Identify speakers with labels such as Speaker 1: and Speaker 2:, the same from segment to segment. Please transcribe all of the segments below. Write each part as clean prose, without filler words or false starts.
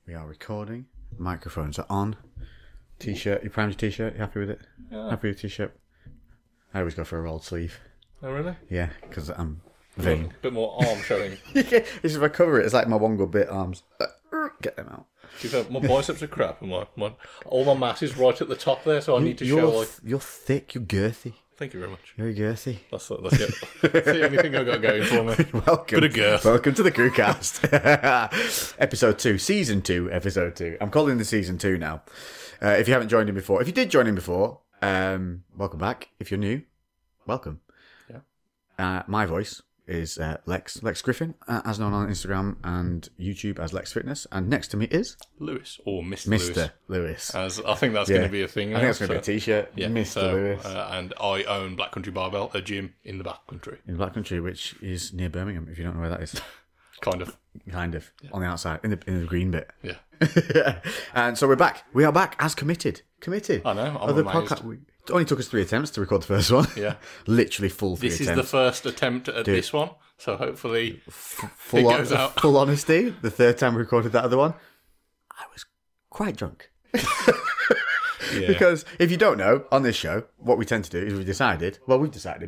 Speaker 1: We are recording. Microphones are on. T-shirt. You primed your T-shirt? You happy with it?
Speaker 2: Yeah.
Speaker 1: Happy with T-shirt? I always go for a rolled sleeve.
Speaker 2: Oh, really?
Speaker 1: Yeah, because I'm vain.
Speaker 2: A bit more arm showing.
Speaker 1: This is if I cover it. It's like my one good bit arms. Get them out.
Speaker 2: My biceps are crap, and all my mass is right at the top there, so I need to show like.
Speaker 1: You're thick. You're girthy.
Speaker 2: Thank you very much.
Speaker 1: You're girthy.
Speaker 2: That's it. That's the only thing I got going for me.
Speaker 1: Welcome.
Speaker 2: Bit of girth.
Speaker 1: Welcome to the CREWCast. Episode 2. Season 2. Episode 2. I'm calling this Season 2 now. If you haven't joined in before. If you did join in before, welcome back. If you're new, welcome.
Speaker 2: Yeah.
Speaker 1: My voice is Lex Griffin, as known on Instagram and YouTube as Lex Fitness. And next to me is...
Speaker 2: Lewis, or Mr.
Speaker 1: Lewis.
Speaker 2: As I think that's going to be a thing now.
Speaker 1: I think that's going to be a T-shirt.
Speaker 2: Yeah,
Speaker 1: Mr. Lewis.
Speaker 2: And I own Black Country Barbell, a gym in the Black Country.
Speaker 1: In Black Country, which is near Birmingham, if you don't know where that is.
Speaker 2: Kind of.
Speaker 1: Yeah. On the outside, in the green bit.
Speaker 2: Yeah.
Speaker 1: And so we're back. We are back as committed.
Speaker 2: I know, I'm amazed.
Speaker 1: It only took us 3 attempts to record the first one.
Speaker 2: Yeah.
Speaker 1: Literally full 3
Speaker 2: This
Speaker 1: attempts.
Speaker 2: is the first attempt at this one, so hopefully
Speaker 1: full
Speaker 2: it goes out.
Speaker 1: Full honesty, the third time we recorded that other one, I was quite drunk.
Speaker 2: Yeah.
Speaker 1: Because if you don't know, on this show, what we tend to do is we've decided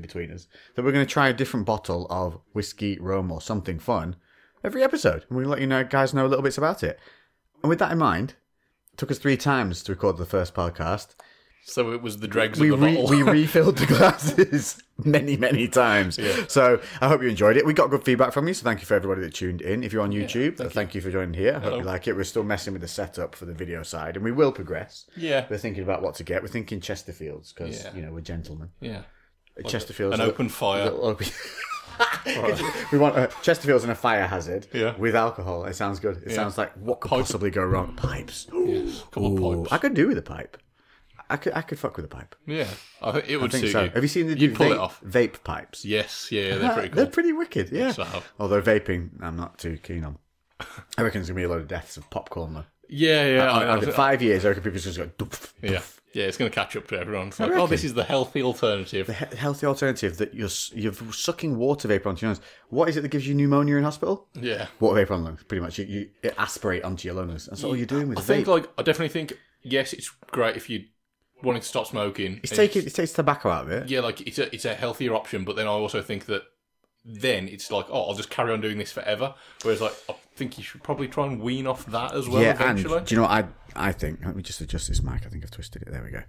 Speaker 1: between us, that we're going to try a different bottle of whiskey, rum, or something fun every episode. And we're going to let you guys know little bits about it. And with that in mind, it took us 3 times to record the first podcast.
Speaker 2: So it was the dregs of the bottle.
Speaker 1: We refilled the glasses many, many times.
Speaker 2: Yeah.
Speaker 1: So I hope you enjoyed it. We got good feedback from you, so thank you for everybody that tuned in. If you're on YouTube, thank you for joining here. I hope you like it. We're still messing with the setup for the video side, and we will progress.
Speaker 2: Yeah.
Speaker 1: We're thinking about what to get. We're thinking Chesterfields, because, we're gentlemen.
Speaker 2: Yeah.
Speaker 1: Chesterfields.
Speaker 2: An open fire.
Speaker 1: We want Chesterfields and a fire hazard with alcohol. It sounds good. It sounds like what could possibly go wrong. Pipes.
Speaker 2: Yes. Couple of pipes.
Speaker 1: I could do with a pipe. I could fuck with a pipe.
Speaker 2: Yeah, I think it would suit
Speaker 1: so.
Speaker 2: you.
Speaker 1: Have you seen the
Speaker 2: You'd pull it off.
Speaker 1: vape pipes?
Speaker 2: Yes, yeah, they're pretty cool.
Speaker 1: They're pretty wicked, yeah.
Speaker 2: Yes, I have.
Speaker 1: Although vaping, I'm not too keen on. I reckon there's going to be a load of deaths of popcorn, though.
Speaker 2: Yeah.
Speaker 1: After 5 years, I reckon people just go... Doof,
Speaker 2: yeah,
Speaker 1: doof.
Speaker 2: Yeah, it's going to catch up to everyone. It's like, this is the healthy alternative.
Speaker 1: The healthy alternative that you're sucking water vapour onto your lungs. What is it that gives you pneumonia in hospital?
Speaker 2: Yeah.
Speaker 1: Water vapour on lungs, pretty much. You aspirate onto your lungs. That's all you're doing with
Speaker 2: I
Speaker 1: vape.
Speaker 2: I definitely think, yes, it's great if you wanting to stop smoking.
Speaker 1: It takes tobacco out of it.
Speaker 2: Yeah, it's a healthier option, but then I also think that then it's like, I'll just carry on doing this forever. Whereas I think you should probably try and wean off that as well eventually.
Speaker 1: And do you know what I think? Let me just adjust this mic. I think I've twisted it. There we go.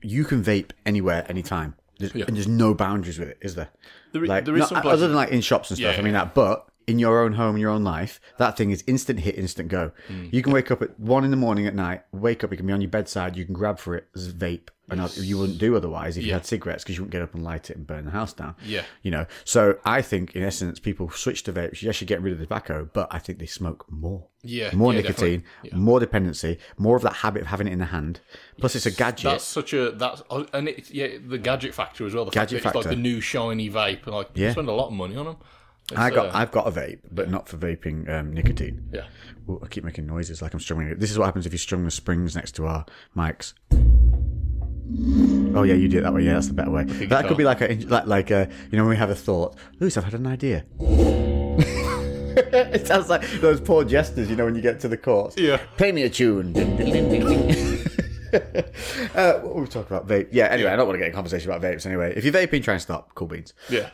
Speaker 1: You can vape anywhere, anytime. And there's no boundaries with it, is there?
Speaker 2: There is some places,
Speaker 1: other than in shops and stuff. I mean that, but in your own home, in your own life, that thing is instant hit, instant go. You can wake up at 1 a.m. at night, you can be on your bedside, you can grab for it as vape. And you wouldn't do otherwise if you had cigarettes, because you wouldn't get up and light it and burn the house down.
Speaker 2: Yeah.
Speaker 1: So I think, in essence, people switch to vapes. Yes, you get rid of the tobacco, but I think they smoke more.
Speaker 2: Yeah.
Speaker 1: More nicotine, more dependency, more of that habit of having it in the hand. Plus, it's a gadget.
Speaker 2: The gadget factor as well.
Speaker 1: Gadget factor.
Speaker 2: It's like the new shiny vape. You spend a lot of money on them.
Speaker 1: I've got a vape, but not for vaping nicotine.
Speaker 2: Yeah.
Speaker 1: Ooh, I keep making noises like I'm strumming it. This is what happens if you strum the springs next to our mics. Oh yeah, you do it that way. Yeah, that's the better way. That could be like when we have a thought. Lewis, I've had an idea. It sounds like those poor jesters, when you get to the courts.
Speaker 2: Yeah.
Speaker 1: Play me a tune. What were we talking about? Vape. Yeah. Anyway, I don't want to get a conversation about vapes. Anyway, if you're vaping, try and stop. Cool beans.
Speaker 2: Yeah.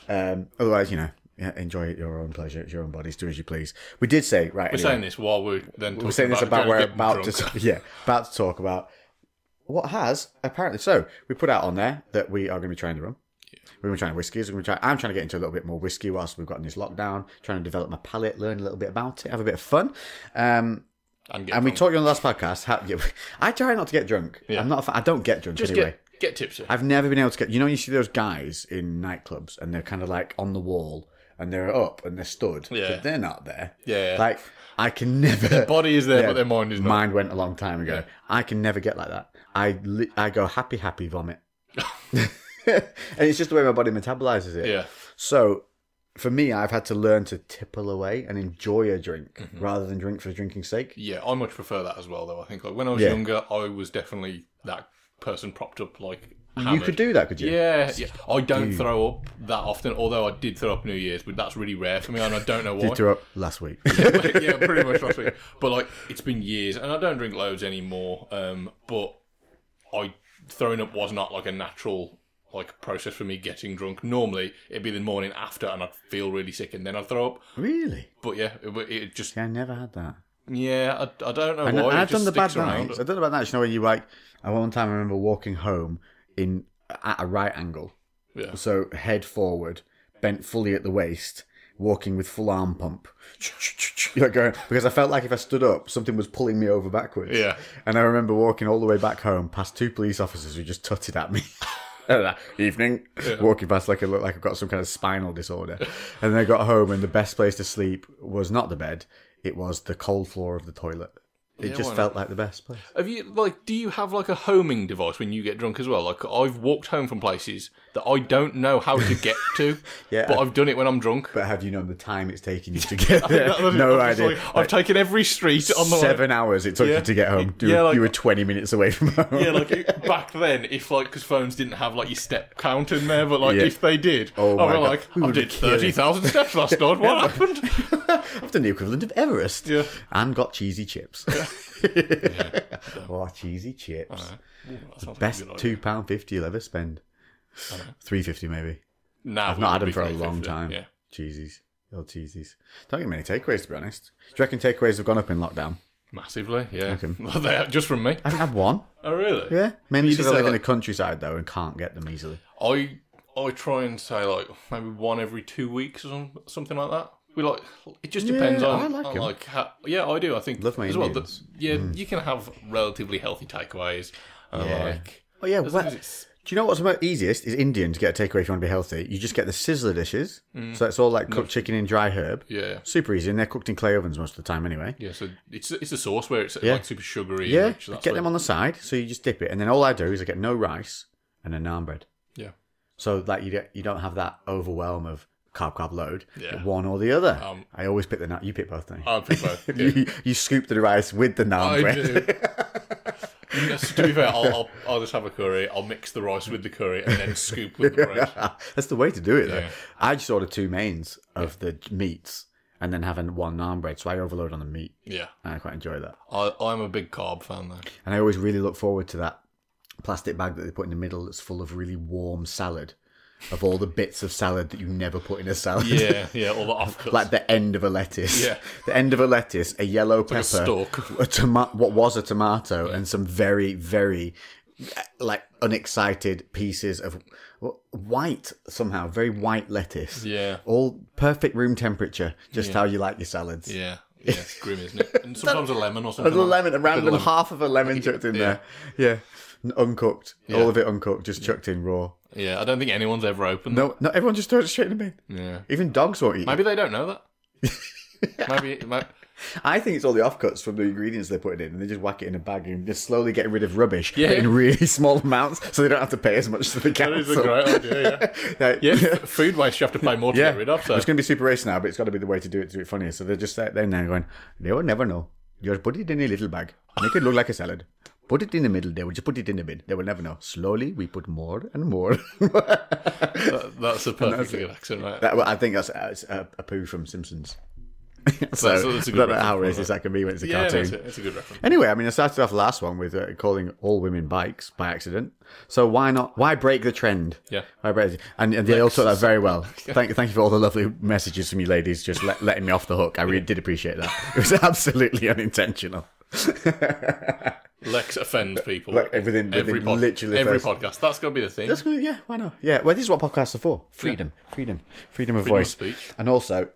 Speaker 1: Otherwise, enjoy it at your own pleasure. It's your own bodies. Do as you please. We did say
Speaker 2: We're saying this while we're saying
Speaker 1: this about we're about to talk about. What has apparently we put out on there that we are going to be trying the rum. We're going to be trying whiskeys. I'm trying to get into a little bit more whiskey whilst we've got in this lockdown. Trying to develop my palate, learn a little bit about it, have a bit of fun. And we talked on the last podcast. I try not to get drunk. Yeah. I don't get drunk anyway.
Speaker 2: Get tipsy.
Speaker 1: I've never been able to get. You see those guys in nightclubs and they're kind of like on the wall and they're up and they're stood, but they're not there.
Speaker 2: Yeah.
Speaker 1: I can never.
Speaker 2: Their body is there, but their mind is not.
Speaker 1: Mine went a long time ago. Yeah. I can never get like that. I go happy, vomit. And it's just the way my body metabolizes it.
Speaker 2: Yeah.
Speaker 1: So, for me, I've had to learn to tipple away and enjoy a drink rather than drink for drinking's sake.
Speaker 2: Yeah, I much prefer that as well, though. I think when I was younger, I was definitely that person propped up hammered.
Speaker 1: You could do that, could you?
Speaker 2: Yeah. I don't throw up that often, although I did throw up New Year's, but that's really rare for me, and I don't know why.
Speaker 1: You threw up last week.
Speaker 2: Yeah, pretty much last week. But like, it's been years, and I don't drink loads anymore. But throwing up was not like a natural like process for me getting drunk. Normally, it'd be the morning after, and I'd feel really sick, and then I'd throw up.
Speaker 1: Really?
Speaker 2: But yeah, it just.
Speaker 1: Yeah, I never had that.
Speaker 2: Yeah, I don't know why.
Speaker 1: I've done the bad nights. I've done the bad nights. You know, when you like. One time I remember walking home at a right angle.
Speaker 2: Yeah.
Speaker 1: So head forward, bent fully at the waist, walking with full arm pump. Going, because I felt like if I stood up, something was pulling me over backwards.
Speaker 2: Yeah.
Speaker 1: And I remember walking all the way back home past 2 police officers who just tutted at me. Evening, walking past like I looked like I've got some kind of spinal disorder. And then I got home, and the best place to sleep was not the bed, it was the cold floor of the toilet. It just felt like the best place.
Speaker 2: Do you have like a homing device when you get drunk as well? Like, I've walked home from places that I don't know how to get to, but I've done it when I'm drunk.
Speaker 1: But have you known the time it's taken you to get there? No idea.
Speaker 2: I've taken every street on the way.
Speaker 1: 7 hours it took you to get home. You were 20 minutes away from home.
Speaker 2: Yeah, like back then, if like, because phones didn't have like your step count in there, but like if they did, I was like, I did 30,000 steps last night. What happened?
Speaker 1: I've done the equivalent of Everest.
Speaker 2: Yeah.
Speaker 1: And got cheesy chips. Oh, cheesy chips.
Speaker 2: Ooh,
Speaker 1: best £2.50 you'll ever spend. $3.50 maybe.
Speaker 2: Nah,
Speaker 1: I've not had them for a long time.
Speaker 2: Yeah.
Speaker 1: Cheesies. Old cheesies. Don't get many takeaways, to be honest. Do you reckon takeaways have gone up in lockdown?
Speaker 2: Massively, yeah. Just from me.
Speaker 1: I haven't had one.
Speaker 2: Oh, really?
Speaker 1: Yeah. Mainly because I live in the countryside, though, and can't get them easily.
Speaker 2: I try and say, like, maybe one every 2 weeks or something like that. It just depends on
Speaker 1: I like
Speaker 2: how, I do. I think
Speaker 1: love my
Speaker 2: as well.
Speaker 1: Indians.
Speaker 2: You can have relatively healthy takeaways.
Speaker 1: Do you know what's the easiest is Indian to get a takeaway if you want to be healthy? You just get the sizzler dishes. So it's all like cooked chicken in dry herb.
Speaker 2: Yeah.
Speaker 1: Super easy, and they're cooked in clay ovens most of the time anyway.
Speaker 2: Yeah, so it's a sauce where it's like super sugary.
Speaker 1: Yeah,
Speaker 2: and rich,
Speaker 1: get them on the side, so you just dip it, and then all I do is I get no rice and a naan bread.
Speaker 2: Yeah.
Speaker 1: So like you don't have that overwhelm of carb load. Yeah. One or the other. I always pick the naan. You pick both, don't you?
Speaker 2: I pick both. Yeah.
Speaker 1: you scoop the rice with the naan bread.
Speaker 2: Do. Yes, to be fair, I'll just have a curry. I'll mix the rice with the curry and then scoop with the bread.
Speaker 1: That's the way to do it, though. I just order 2 mains of the meats and then having 1 naan bread, so I overload on the meat.
Speaker 2: Yeah.
Speaker 1: And I quite enjoy that.
Speaker 2: I'm a big carb fan, though.
Speaker 1: And I always really look forward to that plastic bag that they put in the middle that's full of really warm salad. Of all the bits of salad that you never put in a salad.
Speaker 2: Yeah, all the offcuts.
Speaker 1: Like the end of a lettuce.
Speaker 2: Yeah.
Speaker 1: The end of a lettuce, a yellow pepper,
Speaker 2: like a stalk.
Speaker 1: What was a tomato, and some very, very, like, unexcited pieces of white, somehow, very white lettuce.
Speaker 2: Yeah.
Speaker 1: All perfect room temperature, just how you like your salads.
Speaker 2: Yeah. Yeah, it's grim, isn't it? And sometimes a lemon or something.
Speaker 1: A random half of a lemon chucked in there. Yeah. Uncooked. All of it uncooked, just chucked in raw.
Speaker 2: Yeah, I don't think anyone's ever opened
Speaker 1: No, not everyone just throws it straight in the bin.
Speaker 2: Yeah.
Speaker 1: Even dogs won't eat
Speaker 2: Maybe they don't know that. Maybe.
Speaker 1: I think it's all the offcuts from the ingredients they put in, and they just whack it in a bag and just slowly getting rid of rubbish in really small amounts, so they don't have to pay as much to the council.
Speaker 2: That is a great idea, food waste you have to pay more to get rid of. So.
Speaker 1: It's going to be super racist now, but it's got to be the way to do it funnier. So they're just there now going, they will never know. Just put it in a little bag. Make it look like a salad. Put it in the middle. They will just put it in the bin. They will never know. Slowly, we put more and more.
Speaker 2: That's a perfectly good accent, right?
Speaker 1: I think that's a poo from Simpsons.
Speaker 2: So that's a good
Speaker 1: I don't know how racist that can be when it's a cartoon.
Speaker 2: It's a good reference.
Speaker 1: Anyway, I mean, I started off the last one with calling all women bikes by accident. So why not? Why break the trend?
Speaker 2: Yeah.
Speaker 1: Why break it? And they all took that very well. Thank you for all the lovely messages from you ladies, just letting me off the hook. I really did appreciate that. It was absolutely unintentional.
Speaker 2: Lex offends people.
Speaker 1: Within literally
Speaker 2: every podcast. That's got to be the thing.
Speaker 1: Yeah, why not? Yeah, well, this is what podcasts are for. Freedom of voice.
Speaker 2: Freedom of speech.
Speaker 1: And also,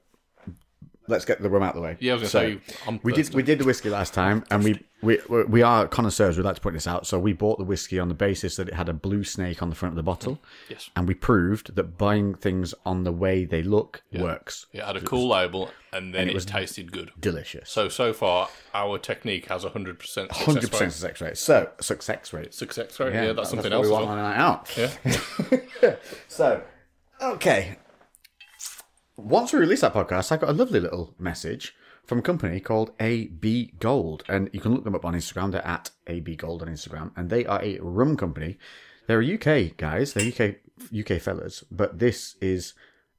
Speaker 1: let's get the rum out of the way.
Speaker 2: Yeah, I was going to say,
Speaker 1: we did the whiskey last time, and we are connoisseurs. We'd like to point this out. So we bought the whiskey on the basis that it had a blue snake on the front of the bottle.
Speaker 2: Yes.
Speaker 1: And we proved that buying things on the way they look works.
Speaker 2: It had a cool label, and then it tasted good.
Speaker 1: Delicious.
Speaker 2: So far, our technique has 100% success
Speaker 1: 100% success rate. So, success rate.
Speaker 2: Success rate, yeah, that's something else.
Speaker 1: We want on a night out.
Speaker 2: Yeah.
Speaker 1: So, okay. Once we released that podcast, I got a lovely little message from a company called AB Gold. And you can look them up on Instagram. They're at AB Gold on Instagram. And they are a rum company They're UK guys. They're UK fellas. But this is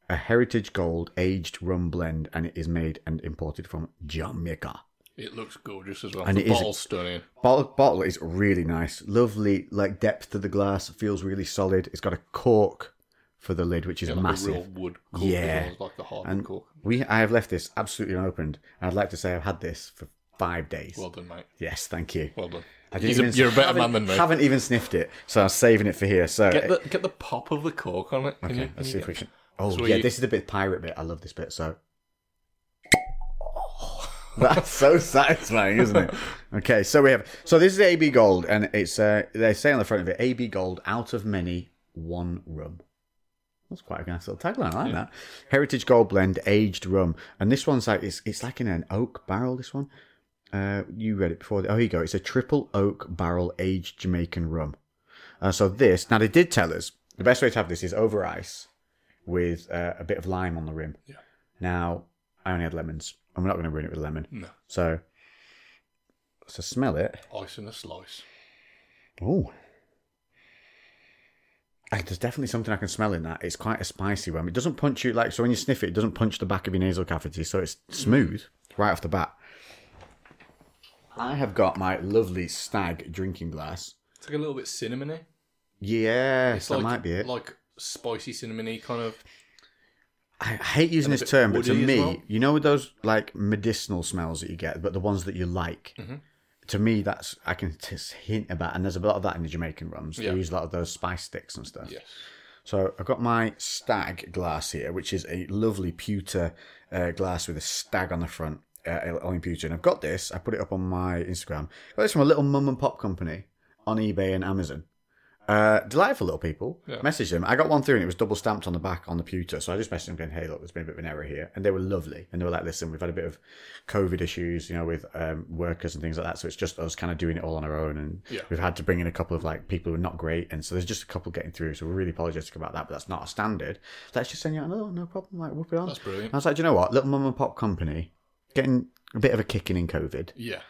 Speaker 1: a Heritage Gold aged rum blend, and it is made and imported from Jamaica.
Speaker 2: It looks gorgeous as well.
Speaker 1: And
Speaker 2: the bottle's stunning.
Speaker 1: Bottle is really nice. Lovely, like depth to the glass. It feels really solid. It's got a cork for the lid, which is massive.
Speaker 2: Like a real wood cork.
Speaker 1: Yeah.
Speaker 2: Like the hardwood cork.
Speaker 1: I have left this absolutely unopened. And I'd like to say I've had this for 5 days.
Speaker 2: Well done, mate.
Speaker 1: Yes, thank you.
Speaker 2: Well done.
Speaker 1: You're
Speaker 2: a better man than me.
Speaker 1: Haven't even sniffed it, so I'm saving it for here. So
Speaker 2: get the pop of the cork on it.
Speaker 1: Okay, let's see if we can. Oh yeah, this is the bit pirate bit. I love this bit. So that's so satisfying, isn't it? Okay, so this is AB Gold, and it's they say on the front of it, AB Gold, out of many, one rum. That's quite a nice little tagline. I like that. Heritage Gold blend, aged rum, and this one's like it's like in an oak barrel. This one. You read it before. Oh, here you go. It's a triple oak barrel aged Jamaican rum. So this, now they did tell us the best way to have this is over ice with a bit of lime on the rim.
Speaker 2: Yeah.
Speaker 1: Now, I only had lemons, and we're not going to ruin it with a lemon.
Speaker 2: No.
Speaker 1: So smell it.
Speaker 2: Ice in a slice.
Speaker 1: Oh. There's definitely something I can smell in that. It's quite a spicy one. It doesn't punch you, so when you sniff it, it doesn't punch the back of your nasal cavity, so it's smooth right off the bat. I have got my lovely Stag drinking glass.
Speaker 2: It's like a little bit cinnamony.
Speaker 1: Yes, that might be it.
Speaker 2: Like spicy cinnamony kind of.
Speaker 1: I hate using this term, but to me,
Speaker 2: well.
Speaker 1: you know, with those like medicinal smells that you get, but the ones that you like, to me, that's I can just hint about, and there's a lot of that in the Jamaican rums. They use a lot of those spice sticks and stuff.
Speaker 2: Yes.
Speaker 1: So I've got my Stag glass here, which is a lovely pewter glass with a stag on the front. On pewter, and I've got this. I put it up on my Instagram. Got this from a little mum and pop company on eBay and Amazon. Delightful little people. Yeah. Messaged them. I got one through and it was double stamped on the back on the pewter. So I just messaged them going, "Hey, look, there's been a bit of an error here," and they were lovely. And they were like, "Listen, we've had a bit of COVID issues, with workers and things like that. So it's just us kind of doing it all on our own, and we've had to bring in a couple of like people who are not great, and so there's just a couple getting through. So we're really apologetic about that, but that's not a standard. Let's just send you out. No problem. Like whoop it on."
Speaker 2: That's brilliant.
Speaker 1: And I was like, "Do you know what? Little mum and pop company getting a bit of a kicking in COVID."
Speaker 2: Yeah.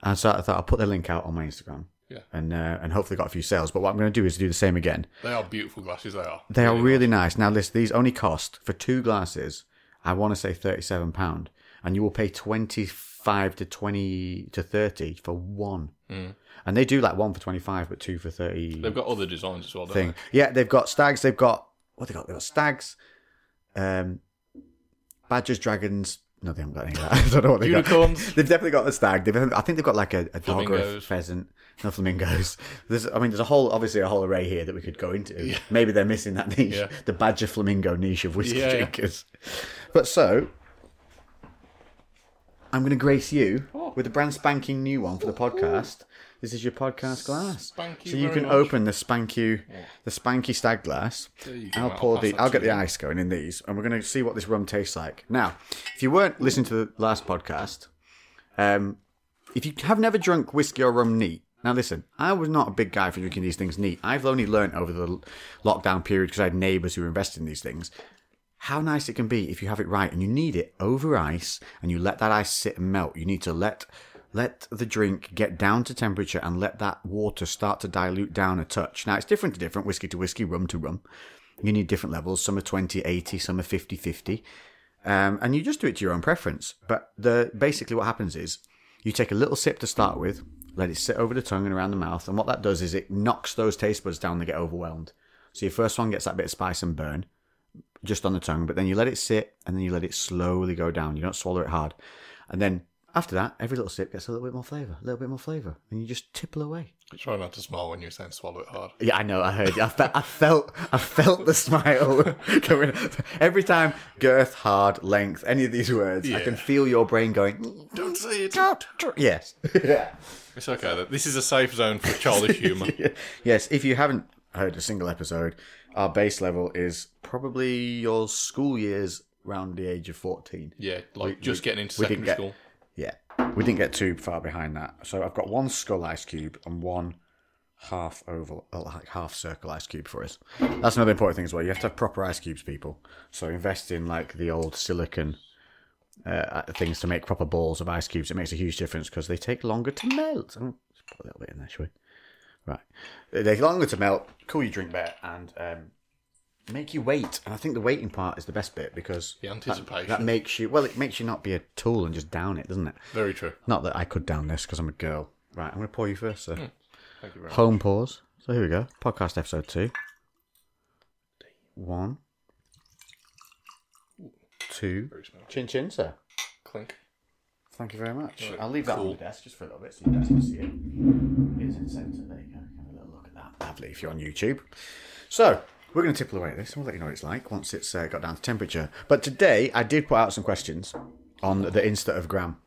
Speaker 1: And so I thought I'll put the link out on my Instagram. Yeah. And hopefully got a few sales. But what I'm going to do is do the same again.
Speaker 2: They are beautiful glasses, they are.
Speaker 1: They are really nice. Now, these only cost, for 2 glasses, I want to say £37. And you will pay 25 to 20 to 30 for one. And they do like 1 for 25, but 2 for 30.
Speaker 2: They've got other designs as well, don't they?
Speaker 1: Yeah, they've got stags. They've got stags, badgers, dragons. No, they haven't got any of that. I don't know what they've
Speaker 2: Unicorns.
Speaker 1: got. They've definitely got the stag. I think they've got like a dog or a pheasant. No flamingos. There's a whole array here that we could go into. Yeah. Maybe they're missing that niche, the badger flamingo niche of whiskey drinkers. But so, I'm going to grace you with a brand spanking new one for the podcast. This is your podcast glass. So you can open the spanky stag glass. I'll get the ice going in these, and we're going to see what this rum tastes like. Now, if you weren't listening to the last podcast, if you have never drunk whiskey or rum neat, now listen, I was not a big guy for drinking these things neat. I've only learnt over the lockdown period, because I had neighbours who were invested in these things, how nice it can be if you have it right, and you need it over ice, and you let that ice sit and melt. You need to let the drink get down to temperature and let that water start to dilute down a touch. Now, it's different to different, whiskey to whiskey, rum to rum. You need different levels. Some are 20-80, some are 50-50. And you just do it to your own preference. But basically what happens is you take a little sip to start with, let it sit over the tongue and around the mouth. And what that does is it knocks those taste buds down, they get overwhelmed. So your first one gets that bit of spice and burn just on the tongue. But then you let it sit and then you let it slowly go down. You don't swallow it hard. And then after that, every little sip gets a little bit more flavour, and you just tipple away.
Speaker 2: Try not to smile when you're saying swallow it hard.
Speaker 1: Yeah, I know, I heard you. I felt the smile coming. Every time, girth, hard, length, any of these words, I can feel your brain going,
Speaker 2: don't say it.
Speaker 1: Yes. Yeah.
Speaker 2: It's okay. This is a safe zone for childish humour.
Speaker 1: Yes, if you haven't heard a single episode, our base level is probably your school years around the age of 14.
Speaker 2: Yeah, just getting into secondary school.
Speaker 1: Yeah, we didn't get too far behind that. So I've got one skull ice cube and one half circle ice cube for us. That's another important thing as well. You have to have proper ice cubes, people. So invest in like the old silicon things to make proper balls of ice cubes. It makes a huge difference because they take longer to melt. Let's put a little bit in there, shall we? Right. They're longer to melt, cool your drink better, and make you wait. And I think the waiting part is the best bit because
Speaker 2: The anticipation.
Speaker 1: that makes you, well, it makes you not be a tool and just down it, doesn't it?
Speaker 2: Very true.
Speaker 1: Not that I could down this because I'm a girl. Right, I'm going to pour you first, sir.
Speaker 2: Thank you very much.
Speaker 1: Home pause. So here we go. Podcast episode 2. 1, 2.
Speaker 2: Very small.
Speaker 1: Chin chin, sir.
Speaker 2: Clink.
Speaker 1: Thank you very much.
Speaker 2: Right,
Speaker 1: I'll leave that
Speaker 2: cool.
Speaker 1: on the desk just for a little bit so you guys can see it. It is in the centre. There you go. Have a little look at that. Lovely if you're on YouTube. So, we're going to tipple away at this and we'll let you know what it's like once it's got down to temperature. But today, I did put out some questions on the Insta of Graham,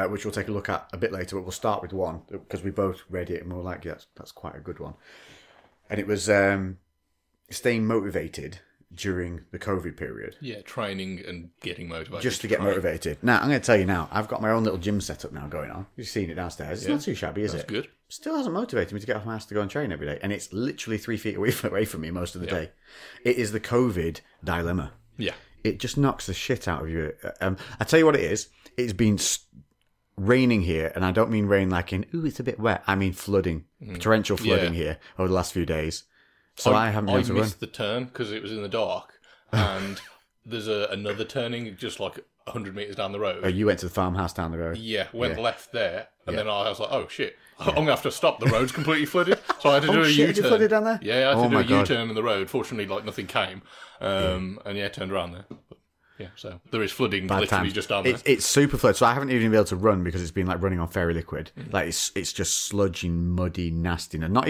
Speaker 1: which we'll take a look at a bit later. But we'll start with one because we both read it and we were like, yeah, that's quite a good one. And it was staying motivated during the COVID period.
Speaker 2: Yeah, training and getting motivated.
Speaker 1: Just to get motivated. Now, I'm going to tell you now, I've got my own little gym setup now going on. You've seen it downstairs. It's not too shabby, is it?
Speaker 2: That's good.
Speaker 1: Still hasn't motivated me to get off my ass to go and train every day. And it's literally 3 feet away from me most of the day. It is the COVID dilemma.
Speaker 2: Yeah.
Speaker 1: It just knocks the shit out of you. I tell you what it is. It's been raining here, and I don't mean rain like in, ooh, it's a bit wet. I mean flooding, torrential flooding here over the last few days. So I haven't been able to run.
Speaker 2: I missed the turn because it was in the dark, and there's another turning just like 100 metres down the road.
Speaker 1: Oh, you went to the farmhouse down the road?
Speaker 2: Yeah, went left there, and then I was like, oh shit, I'm going to have to stop. The road's completely flooded. So I had to do a U-turn.
Speaker 1: Is it flooded down there?
Speaker 2: Yeah, I had to do a U-turn in the road. Fortunately, like nothing came. And turned around there. But, yeah, so there is flooding literally just down there.
Speaker 1: It's super flooded, so I haven't even been able to run because it's been like running on fairy liquid. Like it's just sludging, muddy, nasty, and not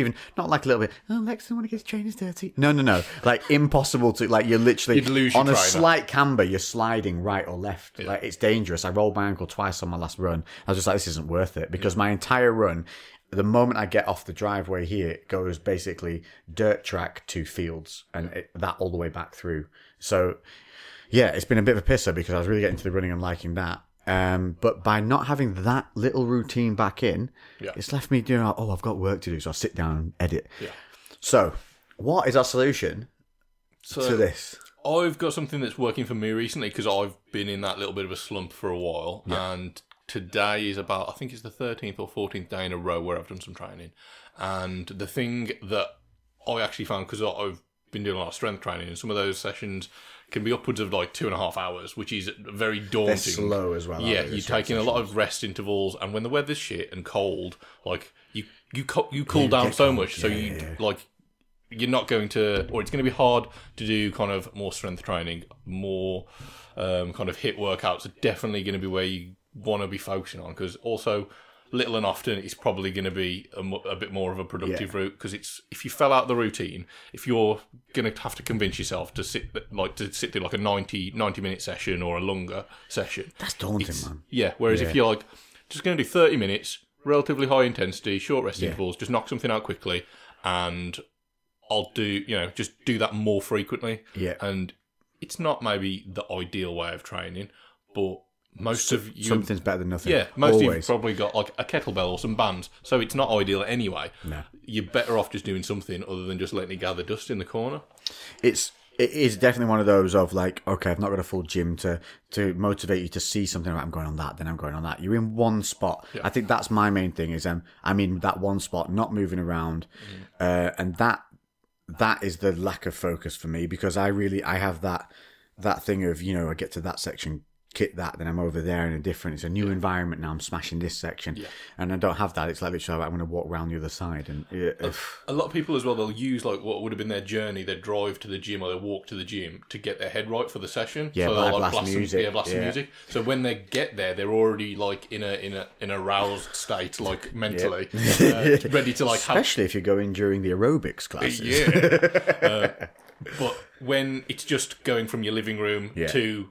Speaker 1: like a little bit. Oh, Lex, I want to get his trainers dirty. No. Like impossible to like. You're literally
Speaker 2: You'd lose
Speaker 1: on
Speaker 2: your
Speaker 1: a
Speaker 2: trainer.
Speaker 1: slight camber. You're sliding right or left. Like it's dangerous. I rolled my ankle twice on my last run. I was just like, this isn't worth it because my entire run. The moment I get off the driveway here, it goes basically dirt track to fields and that all the way back through. So, yeah, it's been a bit of a pisser because I was really getting into the running and liking that. But by not having that little routine back in, it's left me doing, I've got work to do. So I'll sit down and edit. Yeah. So, what is our solution to this?
Speaker 2: I've got something that's working for me recently because I've been in that little bit of a slump for a while. Yeah. And today is I think it's the 13th or 14th day in a row where I've done some training. And the thing that I actually found, because I've been doing a lot of strength training, and some of those sessions can be upwards of like 2.5 hours, which is very daunting.
Speaker 1: They're slow as well.
Speaker 2: Yeah, you're taking a lot of rest intervals, and when the weather's shit and cold, like you cool down so much, so you're not going to, or it's going to be hard to do kind of more strength training, more kind of HIIT workouts are definitely going to be where you want to be focusing on, because also little and often it's probably going to be a bit more of a productive route, because it's, if you fell out the routine, if you're going to have to convince yourself to sit through like a 90 minute session or a longer session,
Speaker 1: that's daunting, man.
Speaker 2: Yeah, whereas if you're like just going to do 30 minutes, relatively high intensity, short rest intervals, just knock something out quickly, and I'll do, just do that more frequently. Yeah. And it's not maybe the ideal way of training, but most of you...
Speaker 1: Something's better than nothing.
Speaker 2: Yeah, most of you've probably got like a kettlebell or some bands, so it's not ideal anyway.
Speaker 1: No.
Speaker 2: You're better off just doing something other than just letting it gather dust in the corner.
Speaker 1: It is definitely one of those of like, okay, I've not got a full gym to motivate you to see something like, I'm going on that, then I'm going on that. You're in one spot. Yeah. I think that's my main thing is I'm in that one spot, not moving around. And that is the lack of focus for me, because I have that thing of, I get to that section, kit that, then I'm over there in a different, it's a new environment now, I'm smashing this section, and I don't have that. It's like literally I'm going to walk around the other side, and
Speaker 2: a lot of people as well, they'll use like what would have been their journey, their drive to the gym or their walk to the gym to get their head right for the session.
Speaker 1: Yeah,
Speaker 2: so
Speaker 1: they'll like blast music.
Speaker 2: Some music. So when they get there, they're already like in a roused state, like mentally, ready to like.
Speaker 1: Especially if you're going during the aerobics classes.
Speaker 2: Yeah. But when it's just going from your living room to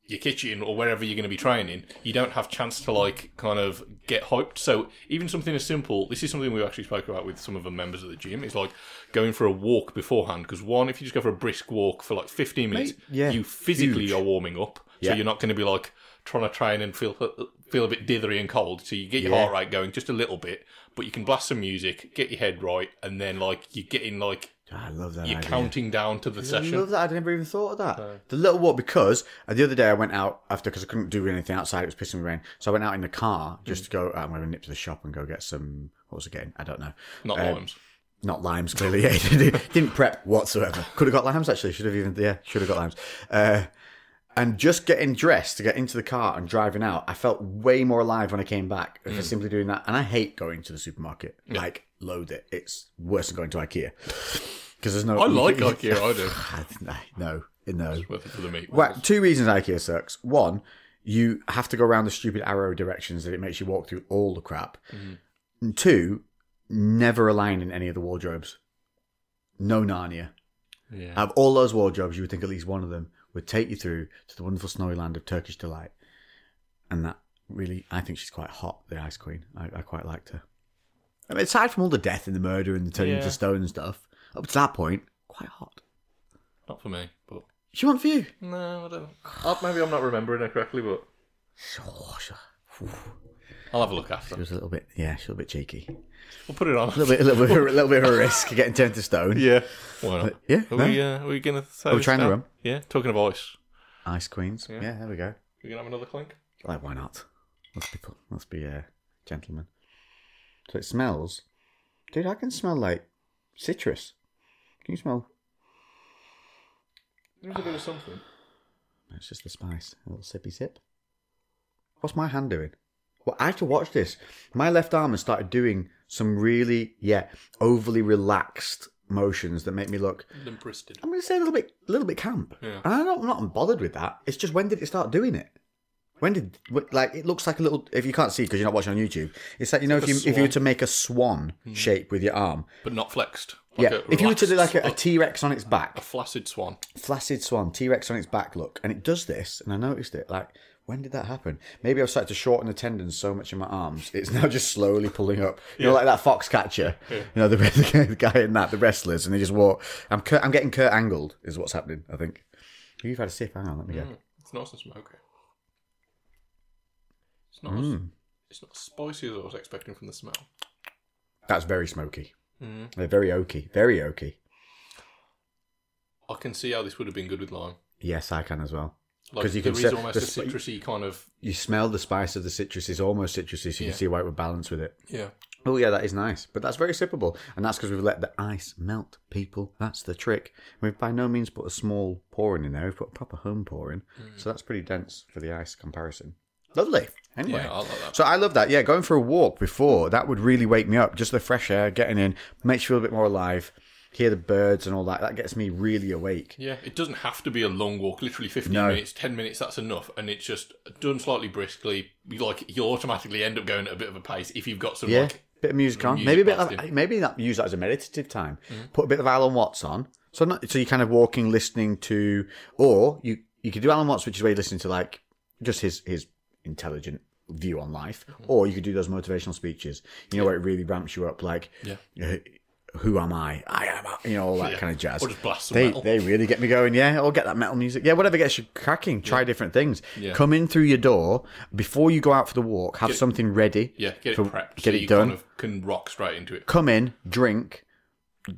Speaker 2: your kitchen or wherever you're going to be training, you don't have chance to like kind of get hyped. So even something as simple, this is something we actually spoke about with some of the members of the gym, is like going for a walk beforehand. Because one, if you just go for a brisk walk for like 15 minutes, you physically are warming up. So you're not going to be like trying to train and feel a bit dithery and cold. So you get your heart rate going just a little bit, but you can blast some music, get your head right, and then like you get in like,
Speaker 1: I love that.
Speaker 2: You're counting down to the session.
Speaker 1: I love that. I never even thought of that. The little walk, because the other day I went out because I couldn't do anything outside. It was pissing with rain. So I went out in the car just to go, I'm going to nip to the shop and go get some What was I getting? I don't know.
Speaker 2: Not limes.
Speaker 1: Not limes, clearly. Yeah, didn't prep whatsoever. Could have got limes, actually. Should have got limes. And just getting dressed to get into the car and driving out, I felt way more alive when I came back for simply doing that. And I hate going to the supermarket. Yeah. Like, loathe it. It's worse than going to IKEA. Because there's no...
Speaker 2: I like IKEA, I do.
Speaker 1: No.
Speaker 2: It's worth it for the meat.
Speaker 1: Well, 2 reasons IKEA sucks. One, you have to go around the stupid arrow directions that it makes you walk through all the crap. And 2, never align in any of the wardrobes. No Narnia.
Speaker 2: Yeah.
Speaker 1: Out of all those wardrobes, you would think at least one of them would take you through to the wonderful snowy land of Turkish delight. And that really, I think she's quite hot, the Ice Queen. I quite liked her. I mean, aside from all the death and the murder and the turning into stone and stuff, up to that point, quite hot.
Speaker 2: Not for me, but...
Speaker 1: She wasn't for you?
Speaker 2: No, I don't. Maybe I'm not remembering her correctly, but... I'll have a look after.
Speaker 1: She was a little bit, she was a bit cheeky.
Speaker 2: We'll put it on.
Speaker 1: A little bit of a risk getting turned to stone.
Speaker 2: Yeah. Why not?
Speaker 1: But, yeah.
Speaker 2: Are we going to say
Speaker 1: we're trying to run?
Speaker 2: Yeah. Talking of ice.
Speaker 1: Ice Queens. Yeah, there we go.
Speaker 2: We going to have another clink?
Speaker 1: Like, why not? Let's be gentlemen. So it smells... Dude, I can smell, like, citrus. Can you smell...
Speaker 2: There's a bit of something.
Speaker 1: It's just the spice. A little sippy sip. What's my hand doing? Well, I have to watch this. My left arm has started doing some really, overly relaxed motions that make me look...
Speaker 2: Limp-wristed.
Speaker 1: I'm going to say a little bit camp.
Speaker 2: Yeah.
Speaker 1: And I'm not bothered with that. It's just, when did it start doing it? It looks like a little... If you can't see because you're not watching on YouTube, it's like, if you were to make a swan shape with your arm.
Speaker 2: But not flexed.
Speaker 1: If you were to do like a T-Rex on its back.
Speaker 2: A flaccid swan.
Speaker 1: T-Rex on its back look. And it does this, and I noticed it, like... When did that happen? Maybe I've started to shorten the tendons so much in my arms. It's now just slowly pulling up. You know, like that Foxcatcher. Yeah. The guy in that, the wrestlers, and they just walk. I'm getting Kurt Angled, is what's happening, I think. You've had a sip. Hang on, let me go.
Speaker 2: It's nice and smoky. It's not as spicy as I was expecting from the smell.
Speaker 1: That's very smoky. They're very oaky. Very oaky.
Speaker 2: I can see how this would have been good with lime.
Speaker 1: Yes, I can as well.
Speaker 2: Because there is almost a citrusy kind of...
Speaker 1: You smell the spice of the citrus. It's almost citrusy, so you can see why it would balance with it.
Speaker 2: Yeah.
Speaker 1: Oh, yeah, that is nice. But that's very sippable. And that's because we've let the ice melt, people. That's the trick. We've by no means put a small pouring in there. We've put a proper home pouring. So that's pretty dense for the ice comparison. Lovely. Anyway.
Speaker 2: Yeah, I like that.
Speaker 1: So I love that. Yeah, going for a walk before, that would really wake me up. Just the fresh air, getting in, makes you feel a bit more alive. Hear the birds and all that. That gets me really awake.
Speaker 2: Yeah, it doesn't have to be a long walk. Literally 15 minutes, 10 minutes, that's enough. And it's just done slightly briskly. You'll automatically end up going at a bit of a pace if you've got some
Speaker 1: bit of music on. Maybe use that as a meditative time. Put a bit of Alan Watts on. So you're kind of walking, listening to, or you could do Alan Watts, which is where you're listening to like just his intelligent view on life, or you could do those motivational speeches. Where it really ramps you up, like. Who am I? I am, all that kind of jazz.
Speaker 2: Or just blast some metal.
Speaker 1: They really get me going, or get that metal music. Yeah, whatever gets you cracking. Try different things.
Speaker 2: Yeah.
Speaker 1: Come in through your door, before you go out for the walk, have something ready.
Speaker 2: Yeah, get it prepped.
Speaker 1: Get it done.
Speaker 2: Kind of can rock straight into it.
Speaker 1: Come in, drink,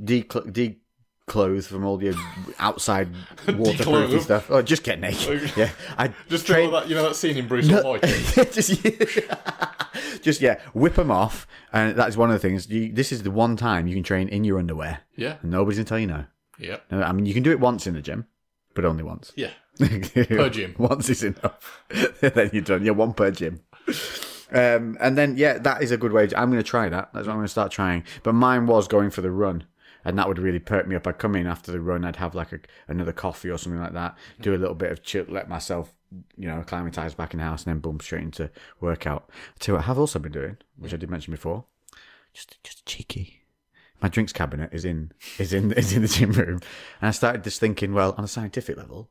Speaker 1: declothe from all your outside waterproofy stuff. Oh, just get naked. Yeah.
Speaker 2: Just train that scene in Bruce Almighty.
Speaker 1: Just whip them off, and that's one of the things. This is the one time you can train in your underwear.
Speaker 2: Yeah,
Speaker 1: and nobody's gonna tell you no.
Speaker 2: Yeah,
Speaker 1: I mean you can do it once in the gym, but only once.
Speaker 2: Yeah, per gym.
Speaker 1: Once is enough. Then you're done. You're one per gym. And then that is a good way. I'm going to try that. That's what I'm going to start trying. But mine was going for the run. And that would really perk me up. I'd come in after the run, I'd have like another coffee or something like that, do a little bit of chill, let myself, acclimatise back in the house, and then boom, straight into workout. I tell you what I have also been doing, which I did mention before, just cheeky. My drinks cabinet is in the gym room. And I started just thinking, well, on a scientific level,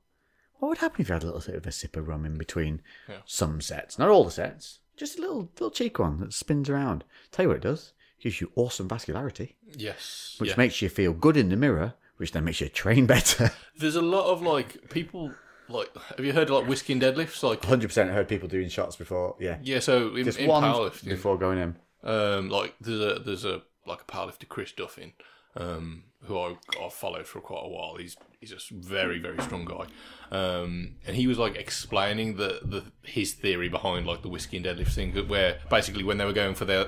Speaker 1: what would happen if you had a little bit of a sip of rum in between some sets? Not all the sets, just a little cheek one that spins around. Tell you what it does. Gives you awesome vascularity.
Speaker 2: Yes.
Speaker 1: Which makes you feel good in the mirror, which then makes you train better.
Speaker 2: There's a lot of people have you heard of whiskey and deadlifts?
Speaker 1: 100% I heard people doing shots before. Yeah.
Speaker 2: Yeah, so in
Speaker 1: one
Speaker 2: powerlifting
Speaker 1: before going in.
Speaker 2: There's a powerlifter, Chris Duffin, who I've followed for quite a while. He's a very, very strong guy. And he was like explaining his theory behind like the whiskey and deadlift thing, where basically when they were going for their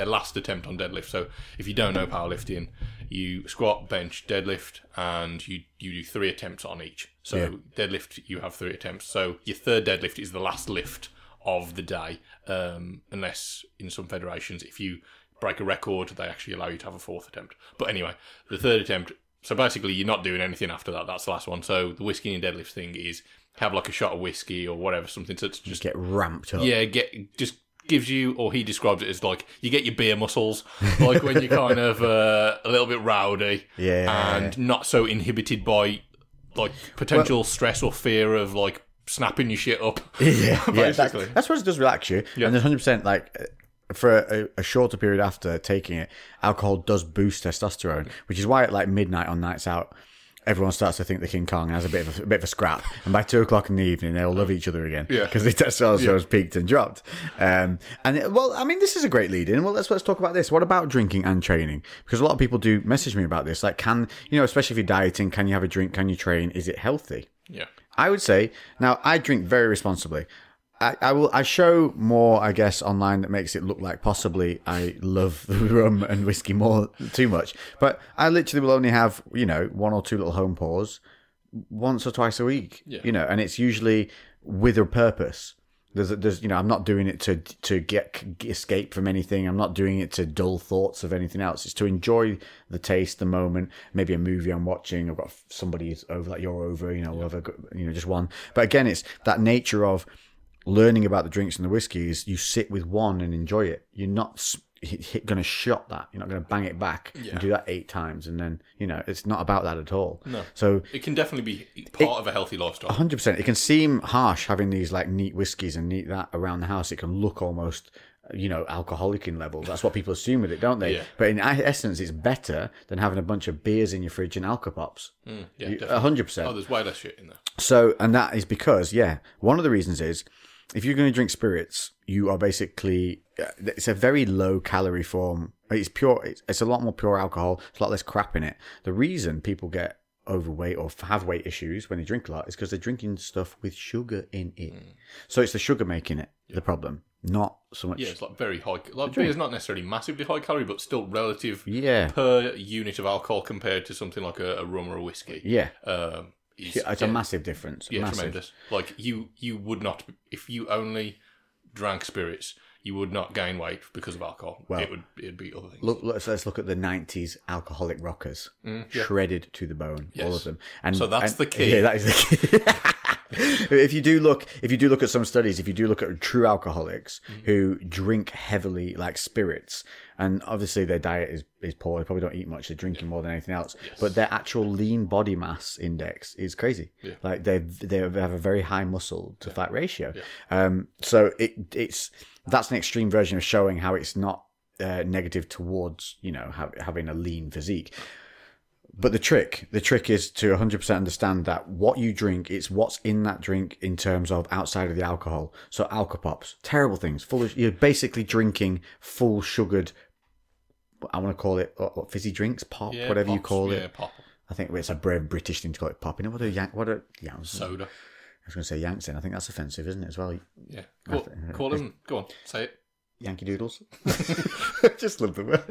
Speaker 2: last attempt on deadlift. So if you don't know powerlifting, you squat, bench, deadlift, and you do 3 attempts on each. So deadlift, you have 3 attempts. So your third deadlift is the last lift of the day, unless in some federations, if you break a record, they actually allow you to have a 4th attempt. But anyway, the 3rd attempt, so basically you're not doing anything after that. That's the last one. So the whiskey and deadlift thing is have like a shot of whiskey or whatever, something to just
Speaker 1: get ramped up.
Speaker 2: Yeah, just gives you, or he describes it as like you get your beer muscles, like when you're kind of a little bit rowdy, and not so inhibited by like potential stress or fear of like snapping your shit up.
Speaker 1: Basically. That's what it does, relax you. Yeah. And there's 100% like for a shorter period after taking it, alcohol does boost testosterone, which is why at like midnight on nights out, everyone starts to think they're King Kong and has a bit of a scrap. And by 2:00 in the evening, they all love each other again. Yeah. Because the testosterone's peaked and dropped. This is a great lead in. Well, let's talk about this. What about drinking and training? Because a lot of people do message me about this. Like, especially if you're dieting, can you have a drink? Can you train? Is it healthy?
Speaker 2: Yeah.
Speaker 1: I would say, now, I drink very responsibly. I show more, I guess, online that makes it look like possibly I love the rum and whiskey too much. But I literally will only have, 1 or 2 little home pours once or twice a week, and it's usually with a purpose. There's I'm not doing it to escape from anything. I'm not doing it to dull thoughts of anything else. It's to enjoy the taste, the moment, maybe a movie I'm watching. I've got somebody over, like you're over, just one. But again, it's that nature of learning about the drinks and the whiskeys. You sit with one and enjoy it. You're not going to shot that. You're not going to bang it back and do that 8 times. And then, it's not about that at all. No. So
Speaker 2: it can definitely be part of a healthy lifestyle. 100%.
Speaker 1: It can seem harsh having these like neat whiskeys and neat that around the house. It can look almost, alcoholic in levels. That's what people assume with it, don't they? Yeah. But in essence, it's better than having a bunch of beers in your fridge and Alka-Pops. 100%.
Speaker 2: Oh, there's way less shit in there.
Speaker 1: So, and that is because, one of the reasons is, if you're going to drink spirits, you are basically, it's a very low calorie form. It's pure. It's a lot more pure alcohol. It's a lot less crap in it. The reason people get overweight or have weight issues when they drink a lot is because they're drinking stuff with sugar in it. So it's the sugar making it the problem, not so much.
Speaker 2: Yeah, it's like very high. Like beer is not necessarily massively high calorie, but still relative per unit of alcohol compared to something like a rum or a whiskey.
Speaker 1: Yeah. It's a massive difference.
Speaker 2: Yeah, tremendous. Like you would not, if you only drank spirits, you would not gain weight because of alcohol. Well, it'd be other things.
Speaker 1: Let's look at the 90s alcoholic rockers, shredded to the bone, all of them. And
Speaker 2: so that's the key.
Speaker 1: Yeah, that is the key. If you do look at some studies, if you do look at true alcoholics who drink heavily, like spirits, and obviously their diet is poor, they probably don't eat much, they're drinking more than anything else, but their actual lean body mass index is crazy. Yeah. Like they have a very high muscle to fat ratio. Yeah. So that's an extreme version of showing how it's not negative towards having a lean physique. But the trick is to 100% understand that what you drink, it's what's in that drink in terms of outside of the alcohol. So Alka-Pops, terrible things. You're basically drinking full sugared, I want to call it what fizzy drinks, pop, whatever pops, you call it.
Speaker 2: Yeah, pop.
Speaker 1: I think it's a brave British thing to call it pop. What are
Speaker 2: soda.
Speaker 1: I was going to say Yanks in. I think that's offensive, isn't it, as well?
Speaker 2: Yeah. Call them. Go on, say it.
Speaker 1: Yankee Doodles. Just love the word.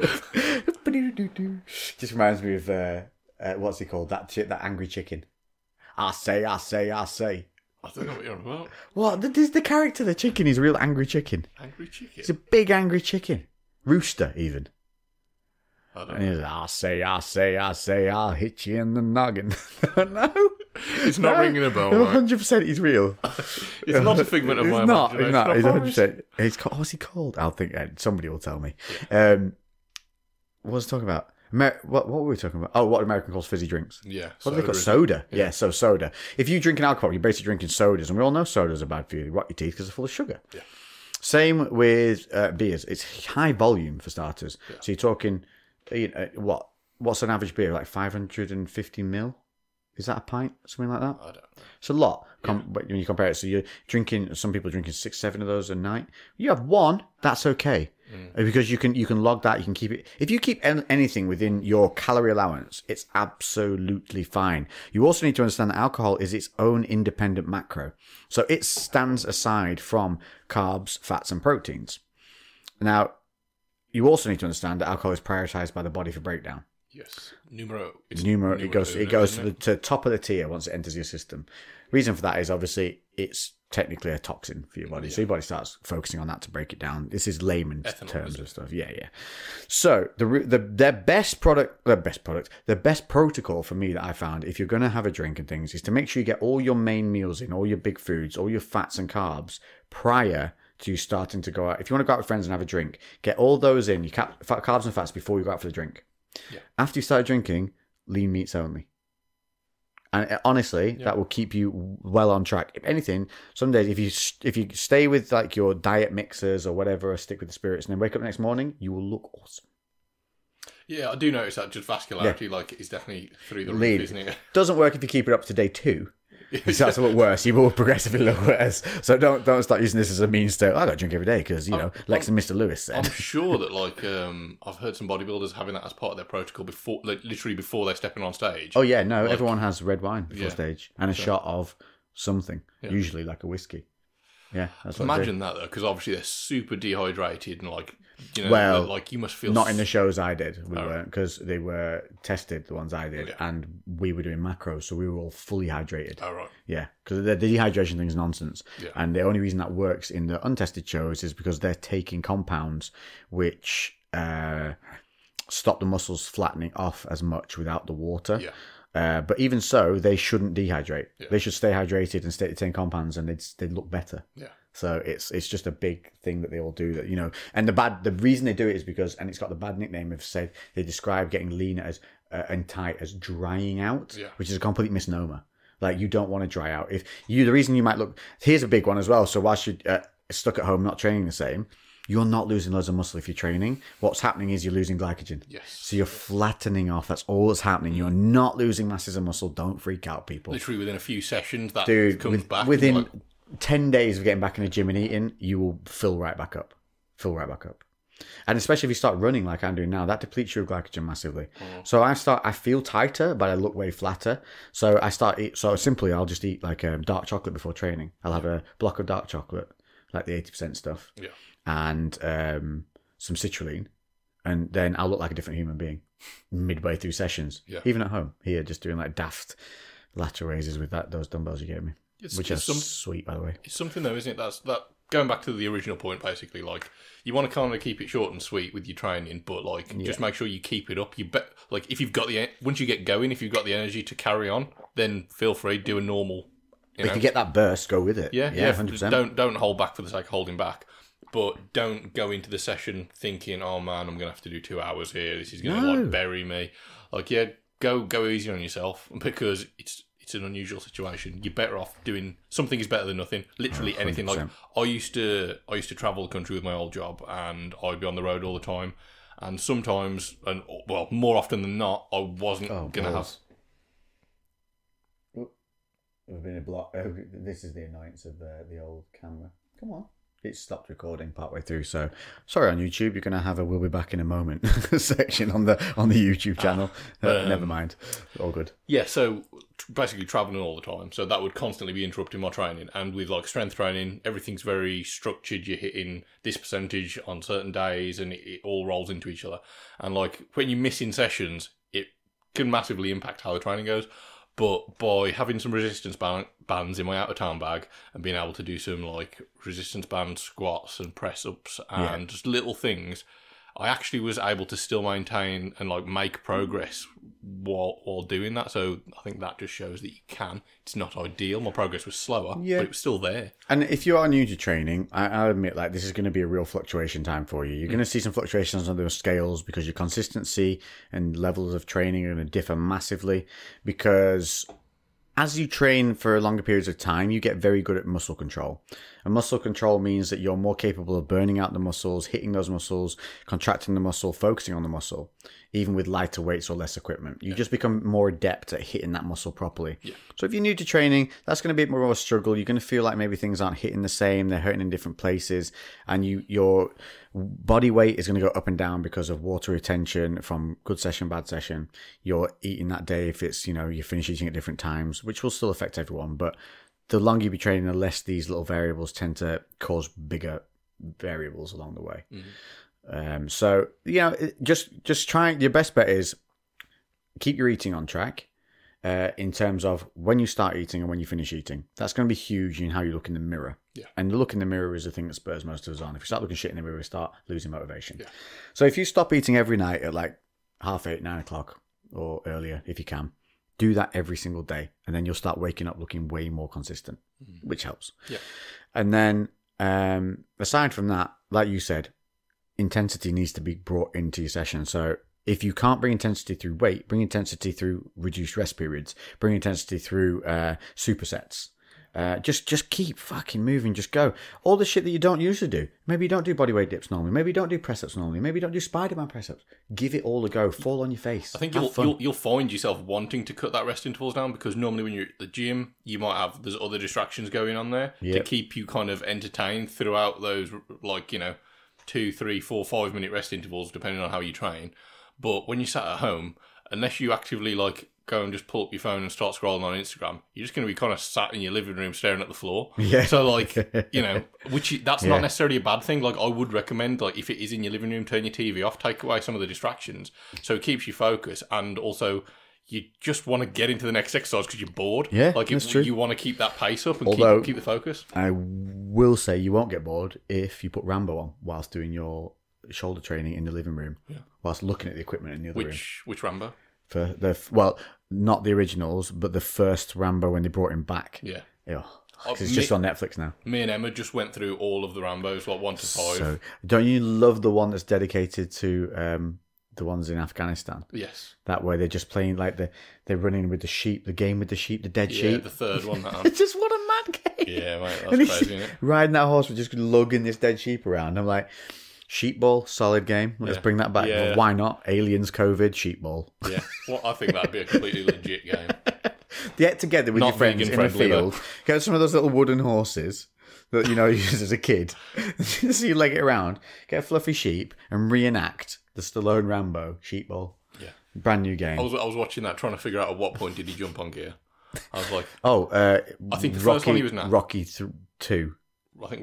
Speaker 1: Just reminds me of what's he called? That angry chicken. I say.
Speaker 2: I don't know what you're on about.
Speaker 1: What? The character, the chicken, is a real angry chicken.
Speaker 2: Angry chicken?
Speaker 1: It's a big angry chicken. Rooster, even.
Speaker 2: I don't
Speaker 1: and he's like, I say, I'll hit you in the noggin. No.
Speaker 2: It's not ringing a bell,
Speaker 1: 100% he's real.
Speaker 2: It's not a figment of my imagination.
Speaker 1: He's 100%. What's he called? I'll think somebody will tell me. Yeah. What was I talking about? What were we talking about? Oh, what American calls fizzy drinks.
Speaker 2: Yeah.
Speaker 1: What do they call soda? Yeah, so soda. If you drink an alcohol, you're basically drinking sodas, and we all know sodas are bad for you. They rot your teeth because they're full of sugar.
Speaker 2: Yeah.
Speaker 1: Same with beers. It's high volume for starters. Yeah. So you're talking, what's an average beer? Like 550 ml? Is that a pint? Something like that?
Speaker 2: I don't know.
Speaker 1: It's a lot when you compare it. So you're drinking, some people are drinking 6-7 of those a night. You have one, that's okay. because you can log that. You can keep it. If you keep anything within your calorie allowance, it's absolutely fine. You also need to understand that alcohol is its own independent macro, so it stands aside from carbs, fats, and proteins. Now, you also need to understand that alcohol is prioritized by the body for breakdown.
Speaker 2: Yes,
Speaker 1: it goes to the top of the tier once it enters your system. Reason for that is obviously it's technically a toxin for your body, so your body starts focusing on that to break it down. This is layman's terms and stuff. Yeah. So the best protocol for me that I found, if you're going to have a drink and things, is to make sure you get all your main meals in, all your big foods, all your fats and carbs prior to starting to go out. If you want to go out with friends and have a drink, get all those in, your carbs and fats before you go out for the drink. Yeah. After you start drinking, lean meats only. And honestly, that will keep you well on track. If anything, some days if you stay with like your diet mixers or whatever, or stick with the spirits, and then wake up the next morning, you will look awesome. Yeah,
Speaker 2: I do notice that just vascularity, like, is definitely through the roof, isn't it?
Speaker 1: Doesn't work if you keep it up to day 2. It starts to look worse. You will progressively look worse. So don't start using this as a means to, I got to drink every day because, Lex and Mr. Lewis said.
Speaker 2: I'm sure that, like, I've heard some bodybuilders having that as part of their protocol before, like, literally before they're stepping on stage.
Speaker 1: Oh, yeah, no, like, everyone has red wine before stage and a shot of something, usually like a whiskey. Yeah, that's what
Speaker 2: imagine that, though, because obviously they're super dehydrated and, like, like, you must feel...
Speaker 1: Not in the shows I did. We weren't, because they were tested, the ones I did, and we were doing macros, so we were all fully hydrated.
Speaker 2: Oh, right.
Speaker 1: Yeah, because the dehydration thing is nonsense. Yeah. And the only reason that works in the untested shows is because they're taking compounds which stop the muscles flattening off as much without the water. Yeah. But even so, they shouldn't dehydrate. Yeah. They should stay hydrated and stay to 10 compounds, and they'd look better. Yeah. So it's just a big thing that they all do, that, and the reason they do it is because, and it's got the bad nickname of, said they describe getting leaner as and tight as drying out, which is a complete misnomer. Like, you don't want to dry out. The reason you might look, here's a big one as well. So whilst you're stuck at home not training the same, you're not losing loads of muscle if you're training. What's happening is you're losing glycogen. Yes. So you're flattening off. That's all that's happening. You're not losing masses of muscle. Don't freak out, people.
Speaker 2: Literally within a few sessions, that comes back.
Speaker 1: Within 10 days of getting back in the gym and eating, you will fill right back up. And especially if you start running like I'm doing now, that depletes your glycogen massively. So I feel tighter, but I look way flatter. So simply I'll just eat like dark chocolate before training. I'll have a block of dark chocolate, like the 80% stuff. Yeah. And some citrulline, and then I'll look like a different human being midway through sessions. Yeah. Even at home, here, just doing like daft lateral raises with those dumbbells you gave me, which are sweet, by the way. It's
Speaker 2: something though, isn't it? That's going back to the original point, basically. Like, you want to kind of keep it short and sweet with your training, but like just make sure you keep it up. Like, if you've got once you get going, if you've got the energy to carry on, then feel free to do a normal.
Speaker 1: If you get that burst, go with it.
Speaker 2: Yeah, 100%. Don't hold back for the sake of holding back. But don't go into the session thinking, oh man, I'm going to have to do 2 hours here. This is going to bury me. Like, go easy on yourself, because it's an unusual situation. You're better off doing something is better than nothing. Literally anything. Like, I used to travel the country with my old job, and I'd be on the road all the time. And sometimes, and well, more often than not, I wasn't going to have.
Speaker 1: There's been a block. This is the annoyance of the old camera. Come on. It stopped recording partway through, so sorry on YouTube. You're going to have a "we'll be back in a moment" section on the YouTube channel. Never mind, all good.
Speaker 2: Yeah, so basically traveling all the time, so that would constantly be interrupting my training. And with like strength training, everything's very structured. You're hitting this percentage on certain days, and it all rolls into each other. And like when you're missing sessions, it can massively impact how the training goes. But by having some resistance bands in my out-of-town bag and being able to do some like resistance band squats and press-ups and just little things, I actually was able to still maintain and like make progress while doing that. So I think that just shows that you can. It's not ideal. My progress was slower, but it was still there.
Speaker 1: And if you are new to training, I'll admit, like, this is going to be a real fluctuation time for you. You're going to see some fluctuations on those scales because your consistency and levels of training are going to differ massively, because as you train for longer periods of time, you get very good at muscle control. And muscle control means that you're more capable of burning out the muscles, hitting those muscles, contracting the muscle, focusing on the muscle, even with lighter weights or less equipment. You just become more adept at hitting that muscle properly. Yeah. So if you're new to training, that's going to be more of a struggle. You're going to feel like maybe things aren't hitting the same, they're hurting in different places, and your body weight is going to go up and down because of water retention from good session, bad session. You're eating that day if it's, you finish eating at different times, which will still affect everyone. But the longer you be training, the less these little variables tend to cause bigger variables along the way. So, just try. Your best bet is keep your eating on track in terms of when you start eating and when you finish eating. That's going to be huge in how you look in the mirror. Yeah. And the look in the mirror is the thing that spurs most of us on. If you start looking shit in the mirror, we start losing motivation. Yeah. So if you stop eating every night at like 8:30, 9 o'clock or earlier, if you can, do that every single day. And then you'll start waking up looking way more consistent, which helps. Yeah. And then aside from that, like you said, intensity needs to be brought into your session. So if you can't bring intensity through weight, bring intensity through reduced rest periods, bring intensity through supersets. Just keep fucking moving. Just go. All the shit that you don't usually do. Maybe you don't do bodyweight dips normally. Maybe you don't do press-ups normally. Maybe you don't do Spider-Man press-ups. Give it all a go. Fall on your face.
Speaker 2: I think you'll find yourself wanting to cut that rest intervals down, because normally when you're at the gym, there's other distractions going on there to keep you kind of entertained throughout those 2, 3, 4, 5 minute rest intervals, depending on how you train. But when you sat at home, unless you actively go and just pull up your phone and start scrolling on Instagram, you're just going to be kind of sat in your living room staring at the floor. Yeah. So that's not necessarily a bad thing. I would recommend, if it is in your living room, turn your TV off, take away some of the distractions, so it keeps you focused, and also you just want to get into the next exercise because you're bored. Yeah, that's true. You want to keep that pace up and keep the focus.
Speaker 1: I will say you won't get bored if you put Rambo on whilst doing your shoulder training in the living room, whilst looking at the equipment in the other room.
Speaker 2: Which Rambo?
Speaker 1: Not the originals, but the first Rambo when they brought him back. Yeah. It's just on Netflix now.
Speaker 2: Me and Emma just went through all of the Rambos, 1 to 5.
Speaker 1: So, don't you love the one that's dedicated to the ones in Afghanistan?
Speaker 2: Yes.
Speaker 1: That way they're just playing they're running with the sheep, the game with the sheep, the dead sheep.
Speaker 2: Yeah, the third one.
Speaker 1: It's just what a mad game.
Speaker 2: Yeah, mate, that's crazy, isn't it?
Speaker 1: Riding that horse with just lugging this dead sheep around. I'm like, sheep ball, solid game. Let's bring that back. Yeah. Why not? Aliens, COVID, sheep ball.
Speaker 2: Yeah, well, I think that'd be a completely legit game.
Speaker 1: Get together with your friends in a field. Get some of those little wooden horses that you used as a kid. So you leg it around. Get a fluffy sheep and reenact the Stallone Rambo sheep ball. Yeah, brand new game.
Speaker 2: I was watching that, trying to figure out at what point did he jump on gear. I was like, I think the
Speaker 1: Rocky,
Speaker 2: first one he was natural.
Speaker 1: Rocky 2.
Speaker 2: I think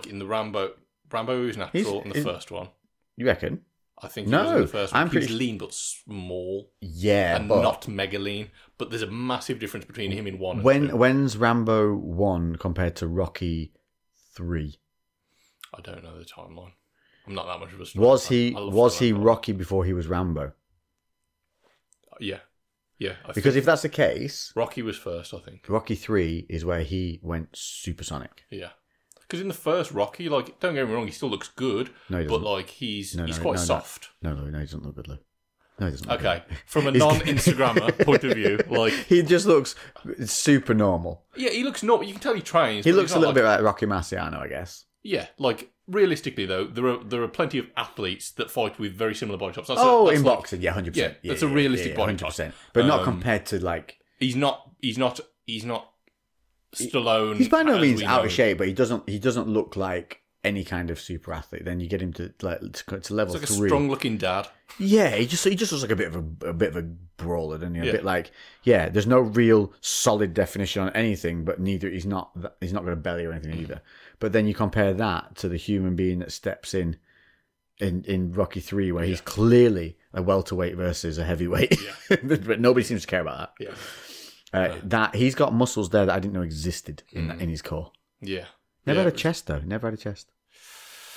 Speaker 2: in the Rambo was natural in the first one.
Speaker 1: You reckon?
Speaker 2: I think he was in the first one. He's lean but small.
Speaker 1: Yeah,
Speaker 2: and not mega lean. But there's a massive difference between him in 1 and 2.
Speaker 1: When's Rambo 1 compared to Rocky 3?
Speaker 2: I don't know the timeline. I'm not that much of a
Speaker 1: star. Was he Rocky before he was Rambo?
Speaker 2: Yeah. Yeah.
Speaker 1: Because if that's the case,
Speaker 2: Rocky was first, I think.
Speaker 1: Rocky 3 is where he went supersonic.
Speaker 2: Yeah. Because in the first Rocky, don't get me wrong, he still looks good. No, he doesn't. But he's quite soft.
Speaker 1: No, he doesn't look good, Lou. No, he doesn't.
Speaker 2: Okay, from a non-Instagrammer point of view,
Speaker 1: he just looks super normal.
Speaker 2: Yeah, he looks normal. You can tell he trains.
Speaker 1: He looks a little bit like Rocky Marciano, I guess.
Speaker 2: Yeah, realistically though, there are plenty of athletes that fight with very similar body types.
Speaker 1: In boxing, 100%.
Speaker 2: Yeah, that's a realistic body type. 100%.
Speaker 1: But not compared to
Speaker 2: He's not Stallone.
Speaker 1: He's by no means out of shape, but he doesn't look like any kind of super athlete. Then you get him to level 3.
Speaker 2: A strong looking dad.
Speaker 1: Yeah, he just looks like a bit of a brawler, doesn't he? A bit there's no real solid definition on anything, but he's not got a belly or anything either. But then you compare that to the human being that steps in Rocky 3, where he's clearly a welterweight versus a heavyweight, but nobody seems to care about that. Yeah. That he's got muscles there that I didn't know existed in his core.
Speaker 2: Yeah.
Speaker 1: Never had a chest though. Never had a chest.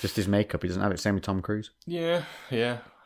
Speaker 1: Just his makeup. He doesn't have it. Same with Tom Cruise.
Speaker 2: Yeah.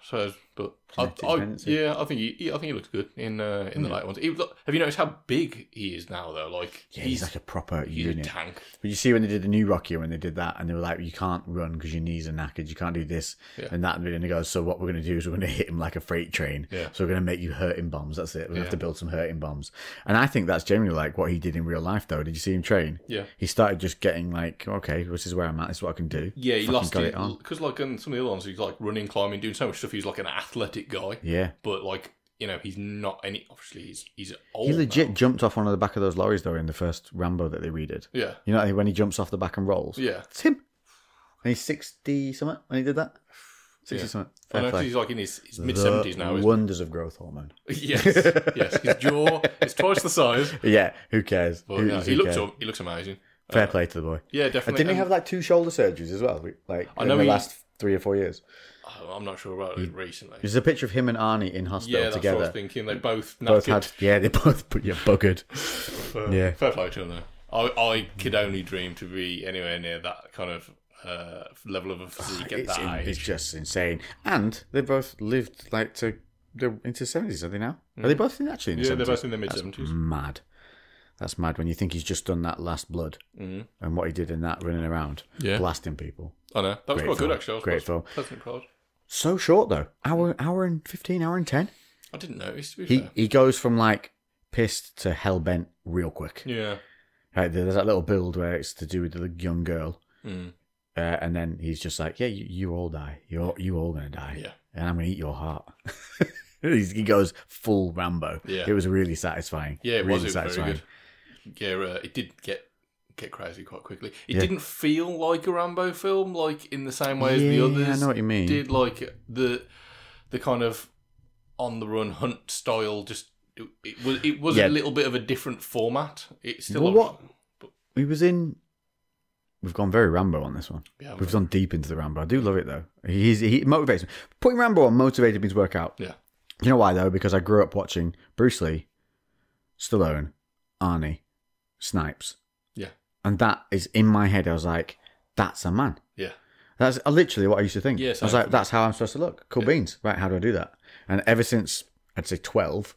Speaker 2: So, But
Speaker 1: Genetic tendency.
Speaker 2: I think he looks good in the later ones. Have you noticed how big he is now though? Like
Speaker 1: he's like a proper unit.
Speaker 2: A tank.
Speaker 1: But you see when they did the new Rocky, when they did that, and they were like, you can't run because your knees are knackered, you can't do this and that, and he goes, so what we're going to do is we're going to hit him like a freight train. Yeah. So we're going to make you hurting bombs. That's it. We're going to have to build some hurting bombs. And I think that's genuinely like what he did in real life though. Did you see him train? Yeah. He started just getting like, okay, this is where I'm at. This is what I can do.
Speaker 2: Yeah, he lost it on because like in some of the other ones, he's like running, climbing, doing so much stuff. He's like an athletic guy. Yeah. But like, you know, he's not any. Obviously, he's old.
Speaker 1: He legit jumped off one of the back of those lorries though in the first Rambo that they redid. Yeah. You know when he jumps off the back and rolls. Yeah. It's him. And he's 60 something when he did that. 60 something.
Speaker 2: I know he's like in his mid-70s now.
Speaker 1: Wonders of growth hormone.
Speaker 2: Yes. His jaw is twice the size.
Speaker 1: Yeah. Who cares?
Speaker 2: But, he looks amazing.
Speaker 1: Fair play to the boy.
Speaker 2: Yeah, definitely.
Speaker 1: Didn't he have like 2 shoulder surgeries as well? Like in the last 3 or 4 years.
Speaker 2: I'm not sure about it recently.
Speaker 1: There's a picture of him and Arnie in hospital together.
Speaker 2: Yeah, that's what I was thinking. They both
Speaker 1: had. Yeah, they both buggered. Yeah,
Speaker 2: fair play to them though. I could only dream to be anywhere near that kind of level of a physique at that age. It's
Speaker 1: just insane. And they both lived like into 70s. Are they now? Are they both actually in the 70s?
Speaker 2: Yeah, they're both in their mid-70s.
Speaker 1: Mad. That's mad when you think he's just done that Last Blood and what he did in that, running around, blasting people.
Speaker 2: I know. That was quite good, actually.
Speaker 1: Great film.
Speaker 2: Pleasantly proud.
Speaker 1: So short, though. Hour and 15, hour and 10.
Speaker 2: I didn't notice, to be fair.
Speaker 1: He goes from, like, pissed to hell-bent real quick.
Speaker 2: Yeah.
Speaker 1: Right, there's that little build where it's to do with the young girl. And then he's just like, yeah, you all die. You all going to die. Yeah. And I'm going to eat your heart. He goes full Rambo. Yeah. It was really satisfying.
Speaker 2: Yeah, it
Speaker 1: really
Speaker 2: was very good. Yeah, it did get crazy quite quickly. It didn't feel like a Rambo film, like in the same way as the others.
Speaker 1: I know what you mean.
Speaker 2: Did like the kind of on the run hunt style. Just it was a little bit of a different format. It's still
Speaker 1: he was in. We've gone very Rambo on this one. Yeah, we've gone deep into the Rambo. I do love it though. He motivates me. Putting Rambo on motivated me to work out. Yeah. You know why though? Because I grew up watching Bruce Lee, Stallone, Arnie, Snipes. Yeah. And that is in my head. I was like, that's a man. Yeah. That's literally what I used to think. Yeah, I was like, that's how I'm supposed to look. Cool beans. Right, how do I do that? And ever since, I'd say 12,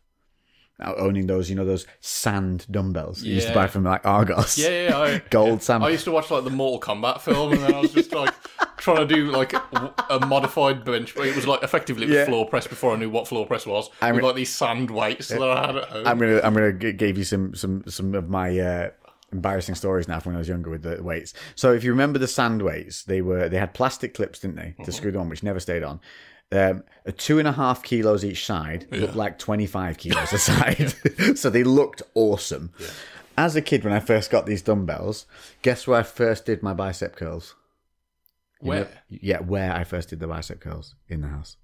Speaker 1: owning those, those sand dumbbells you used to buy from like Argos.
Speaker 2: Yeah.
Speaker 1: Gold sand.
Speaker 2: I used to watch like the Mortal Kombat film and then I was just like trying to do like a modified bench. It was like effectively floor press before I knew what floor press was. With like these sand weights that I had at home.
Speaker 1: I'm gonna give you some of my embarrassing stories now from when I was younger with the weights. So if you remember the sand weights, they had plastic clips, didn't they, to screw them on, which never stayed on. 2.5 kilos each side looked like 25 kilos a side. So they looked awesome. Yeah. As a kid, when I first got these dumbbells, guess where I first did my bicep curls?
Speaker 2: Where?
Speaker 1: Where I first did the bicep curls in the house.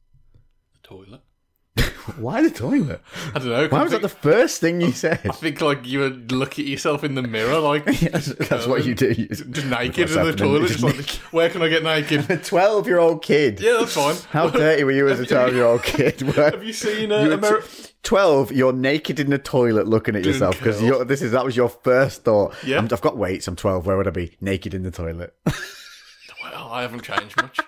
Speaker 2: The toilet.
Speaker 1: Why the toilet?
Speaker 2: I don't know.
Speaker 1: Why was that the first thing you said?
Speaker 2: I think like you would look at yourself in the mirror, like
Speaker 1: that's what you do.
Speaker 2: Just naked in the toilet. Just like, where can I get naked?
Speaker 1: A 12-year-old kid.
Speaker 2: Yeah, that's fine.
Speaker 1: How dirty were you as a 12-year-old kid?
Speaker 2: Have you seen
Speaker 1: 12? You're naked in the toilet looking at yourself because that was your first thought. Yeah. I've got weights. I'm 12. Where would I be? Naked in the toilet.
Speaker 2: Well, I haven't changed much.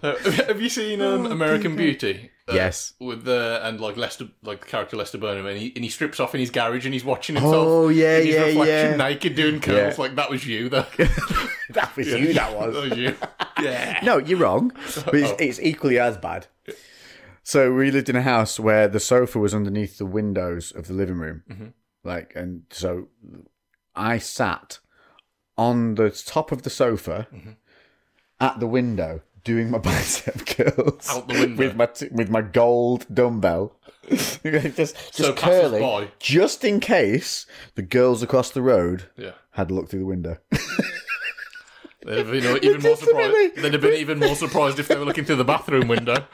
Speaker 2: Have you seen American Beauty?
Speaker 1: Yes.
Speaker 2: With and like Lester, like the character Lester Burnham, and he strips off in his garage and he's watching himself.
Speaker 1: Oh yeah,
Speaker 2: in his reflection, naked doing curls.
Speaker 1: Yeah.
Speaker 2: Like that was you, though.
Speaker 1: That was you. That was
Speaker 2: you. Yeah.
Speaker 1: No, you're wrong. But it's equally as bad. So we lived in a house where the sofa was underneath the windows of the living room, and so I sat on the top of the sofa at the window, doing my bicep curls
Speaker 2: out the window
Speaker 1: with my gold dumbbell, just curling, just in case the girls across the road had looked through the window.
Speaker 2: They'd have been even more surprised if they were looking through the bathroom window.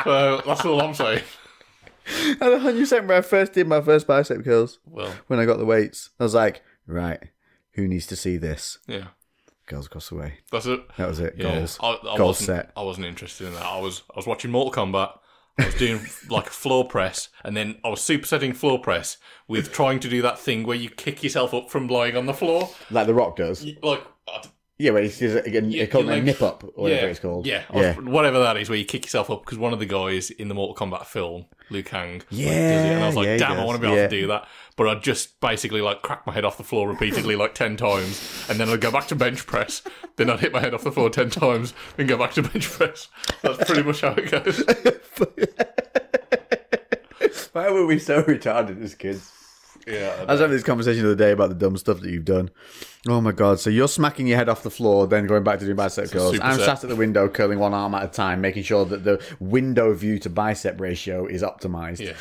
Speaker 2: That's all I'm saying.
Speaker 1: And 100% when I first did my first bicep curls, when I got the weights, I was like, right, who needs to see this? Yeah. Girls across the way.
Speaker 2: That's it.
Speaker 1: That was it.
Speaker 2: Yeah.
Speaker 1: Goals.
Speaker 2: Goals set. I wasn't interested in that. I was watching Mortal Kombat. I was doing like a floor press, and then I was supersetting floor press with trying to do that thing where you kick yourself up from lying on the floor,
Speaker 1: like The Rock does.
Speaker 2: Like
Speaker 1: Yeah, but it's called a nip up, or whatever it's called.
Speaker 2: Yeah, whatever that is, where you kick yourself up, because one of the guys in the Mortal Kombat film, Liu Kang, does it. And I was like, damn, I want to be able to do that. But I'd just basically like crack my head off the floor repeatedly like 10 times, and then I'd go back to bench press, then I'd hit my head off the floor 10 times, then go back to bench press. That's pretty much how it goes.
Speaker 1: Why were we so retarded as kids?
Speaker 2: Yeah,
Speaker 1: I was having this conversation the other day about the dumb stuff that you've done. Oh my god! So you're smacking your head off the floor, then going back to doing bicep curls. I'm sat at the window curling one arm at a time, making sure that the window view to bicep ratio is optimized.
Speaker 2: Yeah.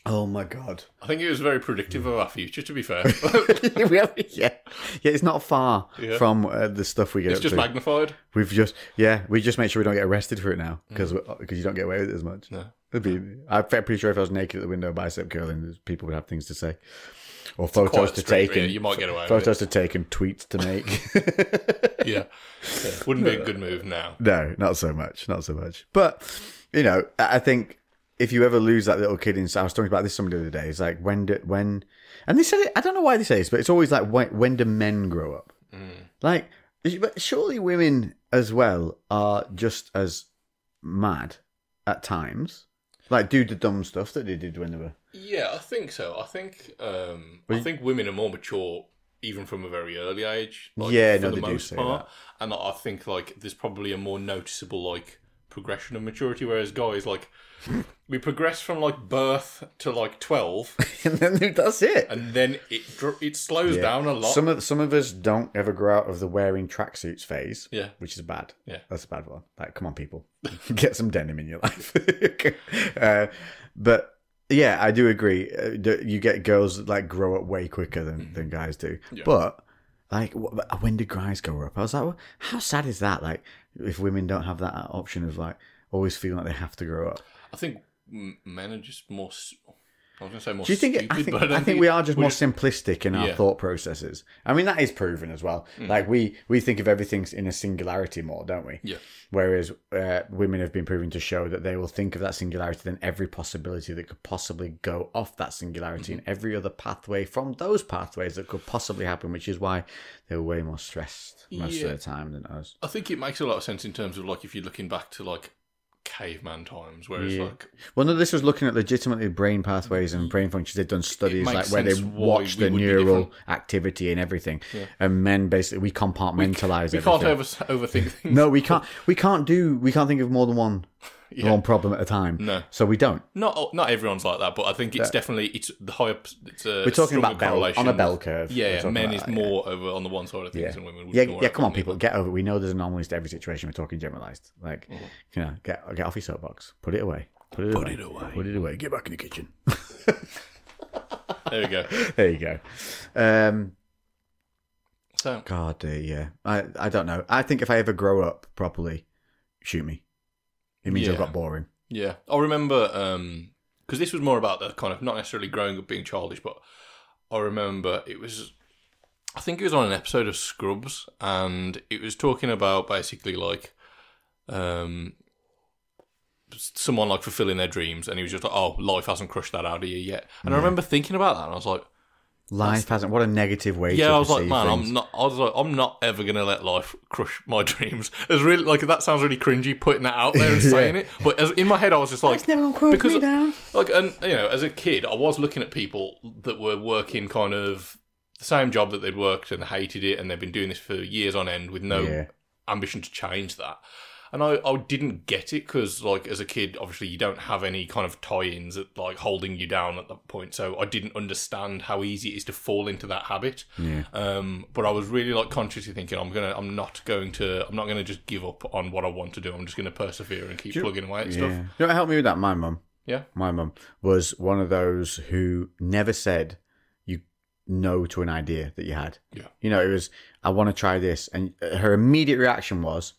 Speaker 1: Oh my god!
Speaker 2: I think it was very predictive of our future. To be fair,
Speaker 1: yeah. It's not far from the stuff we get.
Speaker 2: It's just magnified.
Speaker 1: We just make sure we don't get arrested for it now because you don't get away with it as much.
Speaker 2: No.
Speaker 1: I'm pretty sure if I was naked at the window bicep curling, people would have things to say, or photos to take, and
Speaker 2: you might get away.
Speaker 1: Photos to take and tweets to make.
Speaker 2: yeah, wouldn't be a good move now.
Speaker 1: No, not so much. But I think if you ever lose that little kid inside, I was talking about this somebody the other day. It's like when, and they said it. I don't know why they say this, but it's always like when do men grow up? Like, but surely women as well are just as mad at times. Like, do the dumb stuff that they did when they were...
Speaker 2: Yeah, I think so. I think women are more mature even from a very early age. Like,
Speaker 1: yeah,
Speaker 2: for
Speaker 1: no,
Speaker 2: the
Speaker 1: they do
Speaker 2: most
Speaker 1: say
Speaker 2: part.
Speaker 1: that.
Speaker 2: And I think, like, there's probably a more noticeable, like, progression of maturity, whereas guys, like, we progress from, like, birth to, like, 12.
Speaker 1: And then that's it.
Speaker 2: And then it slows down a lot.
Speaker 1: Some of us don't ever grow out of the wearing tracksuits phase, which is bad.
Speaker 2: Yeah.
Speaker 1: That's a bad one. Like, come on, people. Get some denim in your life. But, yeah, I do agree. You get girls that, like, grow up way quicker than guys do. Yeah. But, like, when do guys grow up? I was like, well, how sad is that? Like, if women don't have that option of, like, always feeling like they have to grow up.
Speaker 2: I think men are just more... I was going to say more.
Speaker 1: Do you think?
Speaker 2: Stupid,
Speaker 1: I think we are just more simplistic in our thought processes. I mean, that is proven as well. Like we think of everything in a singularity more, don't we?
Speaker 2: Yeah.
Speaker 1: Whereas women have been proven to show that they will think of that singularity than every possibility that could possibly go off that singularity and every other pathway from those pathways that could possibly happen, which is why they're way more stressed most of the time than us.
Speaker 2: I think it makes a lot of sense in terms of like if you're looking back to like caveman times, whereas like...
Speaker 1: Well, no, this was looking at legitimately brain pathways and brain functions. They've done studies like where they watch the neural activity and everything. Yeah. And men basically, we compartmentalize everything.
Speaker 2: We can't overthink things.
Speaker 1: No, we can't think of more than one problem at a time.
Speaker 2: No.
Speaker 1: So we don't.
Speaker 2: Not everyone's like that, but I think it's definitely, it's the higher, it's a...
Speaker 1: We're talking about
Speaker 2: correlation
Speaker 1: on a bell curve.
Speaker 2: Yeah, men is more over on the one side of things and women would
Speaker 1: be more come on, people, get over it. We know there's anomalies to every situation. We're talking generalised. Like, get off your soapbox. Put it away. Put it away. Get back in the kitchen.
Speaker 2: There we go.
Speaker 1: There you go. So, God, yeah. I don't know. I think if I ever grow up properly, shoot me. It means I've got boring.
Speaker 2: Yeah. I remember, because this was more about the kind of, not necessarily growing up being childish, but I remember I think it was on an episode of Scrubs, and it was talking about basically like, someone like fulfilling their dreams, and he was just like, oh, life hasn't crushed that out of you yet. And I remember thinking about that, and I was like,
Speaker 1: life hasn't. What a negative way. to
Speaker 2: I was like, man,
Speaker 1: things.
Speaker 2: I'm not ever gonna let life crush my dreams. It's really like that sounds really cringy putting that out there and saying it, but in my head I was just like,
Speaker 1: it's never gonna crush me down.
Speaker 2: Like, and as a kid, I was looking at people that were working kind of the same job that they'd worked and hated it, and they've been doing this for years on end with no ambition to change that. And I didn't get it because, like, as a kid, obviously you don't have any kind of tie-ins that, like, holding you down at that point. So I didn't understand how easy it is to fall into that habit.
Speaker 1: Yeah.
Speaker 2: But I was really, like, consciously thinking, I'm not going to just give up on what I want to do. I'm just going to persevere and keep plugging away at stuff.
Speaker 1: You know what helped me with that? My mum.
Speaker 2: Yeah.
Speaker 1: My mum was one of those who never said no to an idea that you had.
Speaker 2: Yeah.
Speaker 1: It was, I want to try this. And her immediate reaction was,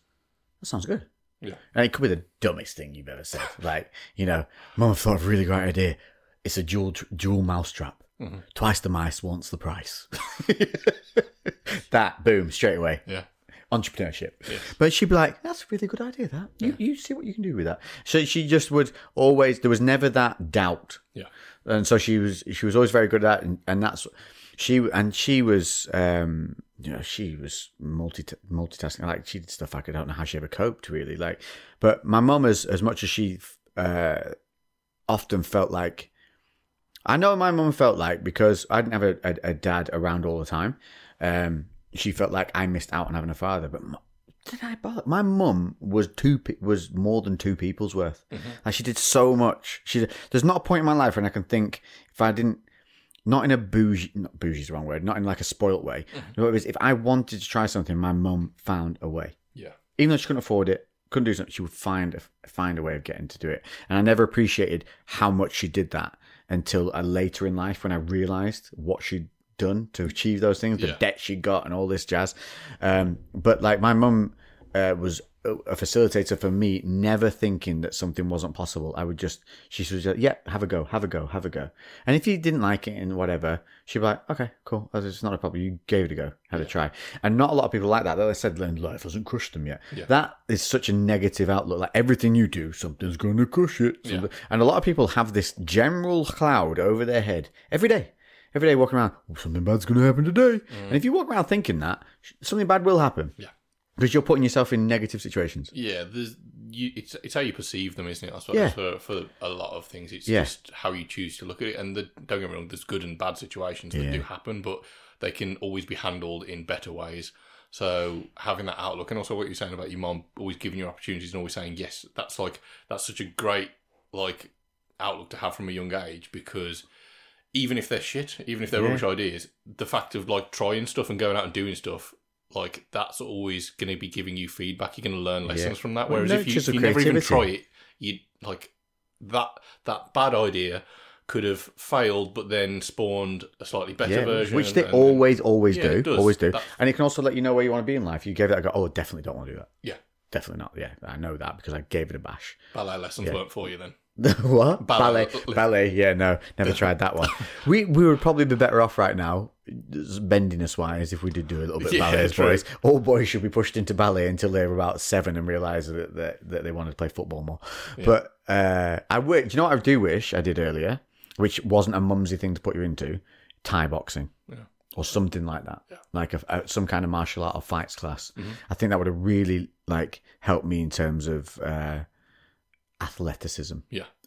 Speaker 1: that sounds good.
Speaker 2: Yeah.
Speaker 1: And it could be the dumbest thing you've ever said. Like, Mum, I've thought of a really great idea. It's a dual mouse trap. Mm-hmm. Twice the mice, once the price. That, boom, straight away.
Speaker 2: Yeah.
Speaker 1: Entrepreneurship.
Speaker 2: Yeah.
Speaker 1: But she'd be like, that's a really good idea, that. You see what you can do with that. So she just would always, there was never that doubt.
Speaker 2: Yeah.
Speaker 1: And so she was always very good at that. And that's, she was, she was multitasking. Like, she did stuff I don't know how she ever coped, really. Like, but my mum, as much as she often felt like, I know my mum felt like, because I didn't have a dad around all the time, she felt like I missed out on having a father. But did I bother? My mum was more than two people's worth. Mm-hmm. Like, she did so much. There's not a point in my life when I can think, if I didn't, not in a bougie is the wrong word, not in like a spoilt way. Mm-hmm. It was, if I wanted to try something, my mum found a way.
Speaker 2: Yeah.
Speaker 1: Even though she couldn't afford it, couldn't do something, she would find a way of getting to do it. And I never appreciated how much she did that until later in life, when I realised what she'd done to achieve those things, the debt she got and all this jazz. But like, my mum was a facilitator for me, never thinking that something wasn't possible. She was like, yeah, have a go. And if you didn't like it and whatever, she'd be like, okay, cool, it's not a problem. You gave it a go, had a try. And not a lot of people like that. They said, life hasn't crushed them yet. Yeah. That is such a negative outlook. Like, everything you do, something's going to crush it. Yeah. And a lot of people have this general cloud over their head every day walking around, something bad's going to happen today. And if you walk around thinking that, something bad will happen. Yeah. Because you're putting yourself in negative situations.
Speaker 2: Yeah, it's how you perceive them, isn't it? I suppose for a lot of things, it's just how you choose to look at it. And don't get me wrong, there's good and bad situations that do happen, but they can always be handled in better ways. So having that outlook, and also what you're saying about your mom always giving you opportunities and always saying yes, that's such a great outlook to have from a young age, because even if they're shit, even if they're rubbish ideas, the fact of trying stuff and going out and doing stuff, that's always going to be giving you feedback. You're going to learn lessons from that. Whereas if you never even try it, you that bad idea could have failed, but then spawned a slightly better version,
Speaker 1: which they always do. And it can also let you know where you want to be in life. You gave it a go. Oh, definitely don't want to do that.
Speaker 2: Yeah,
Speaker 1: definitely not. Yeah, I know that because I gave it a bash.
Speaker 2: Ballet lessons weren't for you then.
Speaker 1: What? Ballet. Yeah, no, never tried that one. We would probably be better off right now, bendiness wise, if we did do a little bit of ballet as boys. All boys should be pushed into ballet until they were about 7 and realise that they wanted to play football more. Yeah. But do you know what I do wish I did earlier, which wasn't a mumsy thing to put you into? Thai boxing. Yeah. Or something like that, like some kind of martial art or fights class. Mm-hmm. I think that would have really helped me in terms of athleticism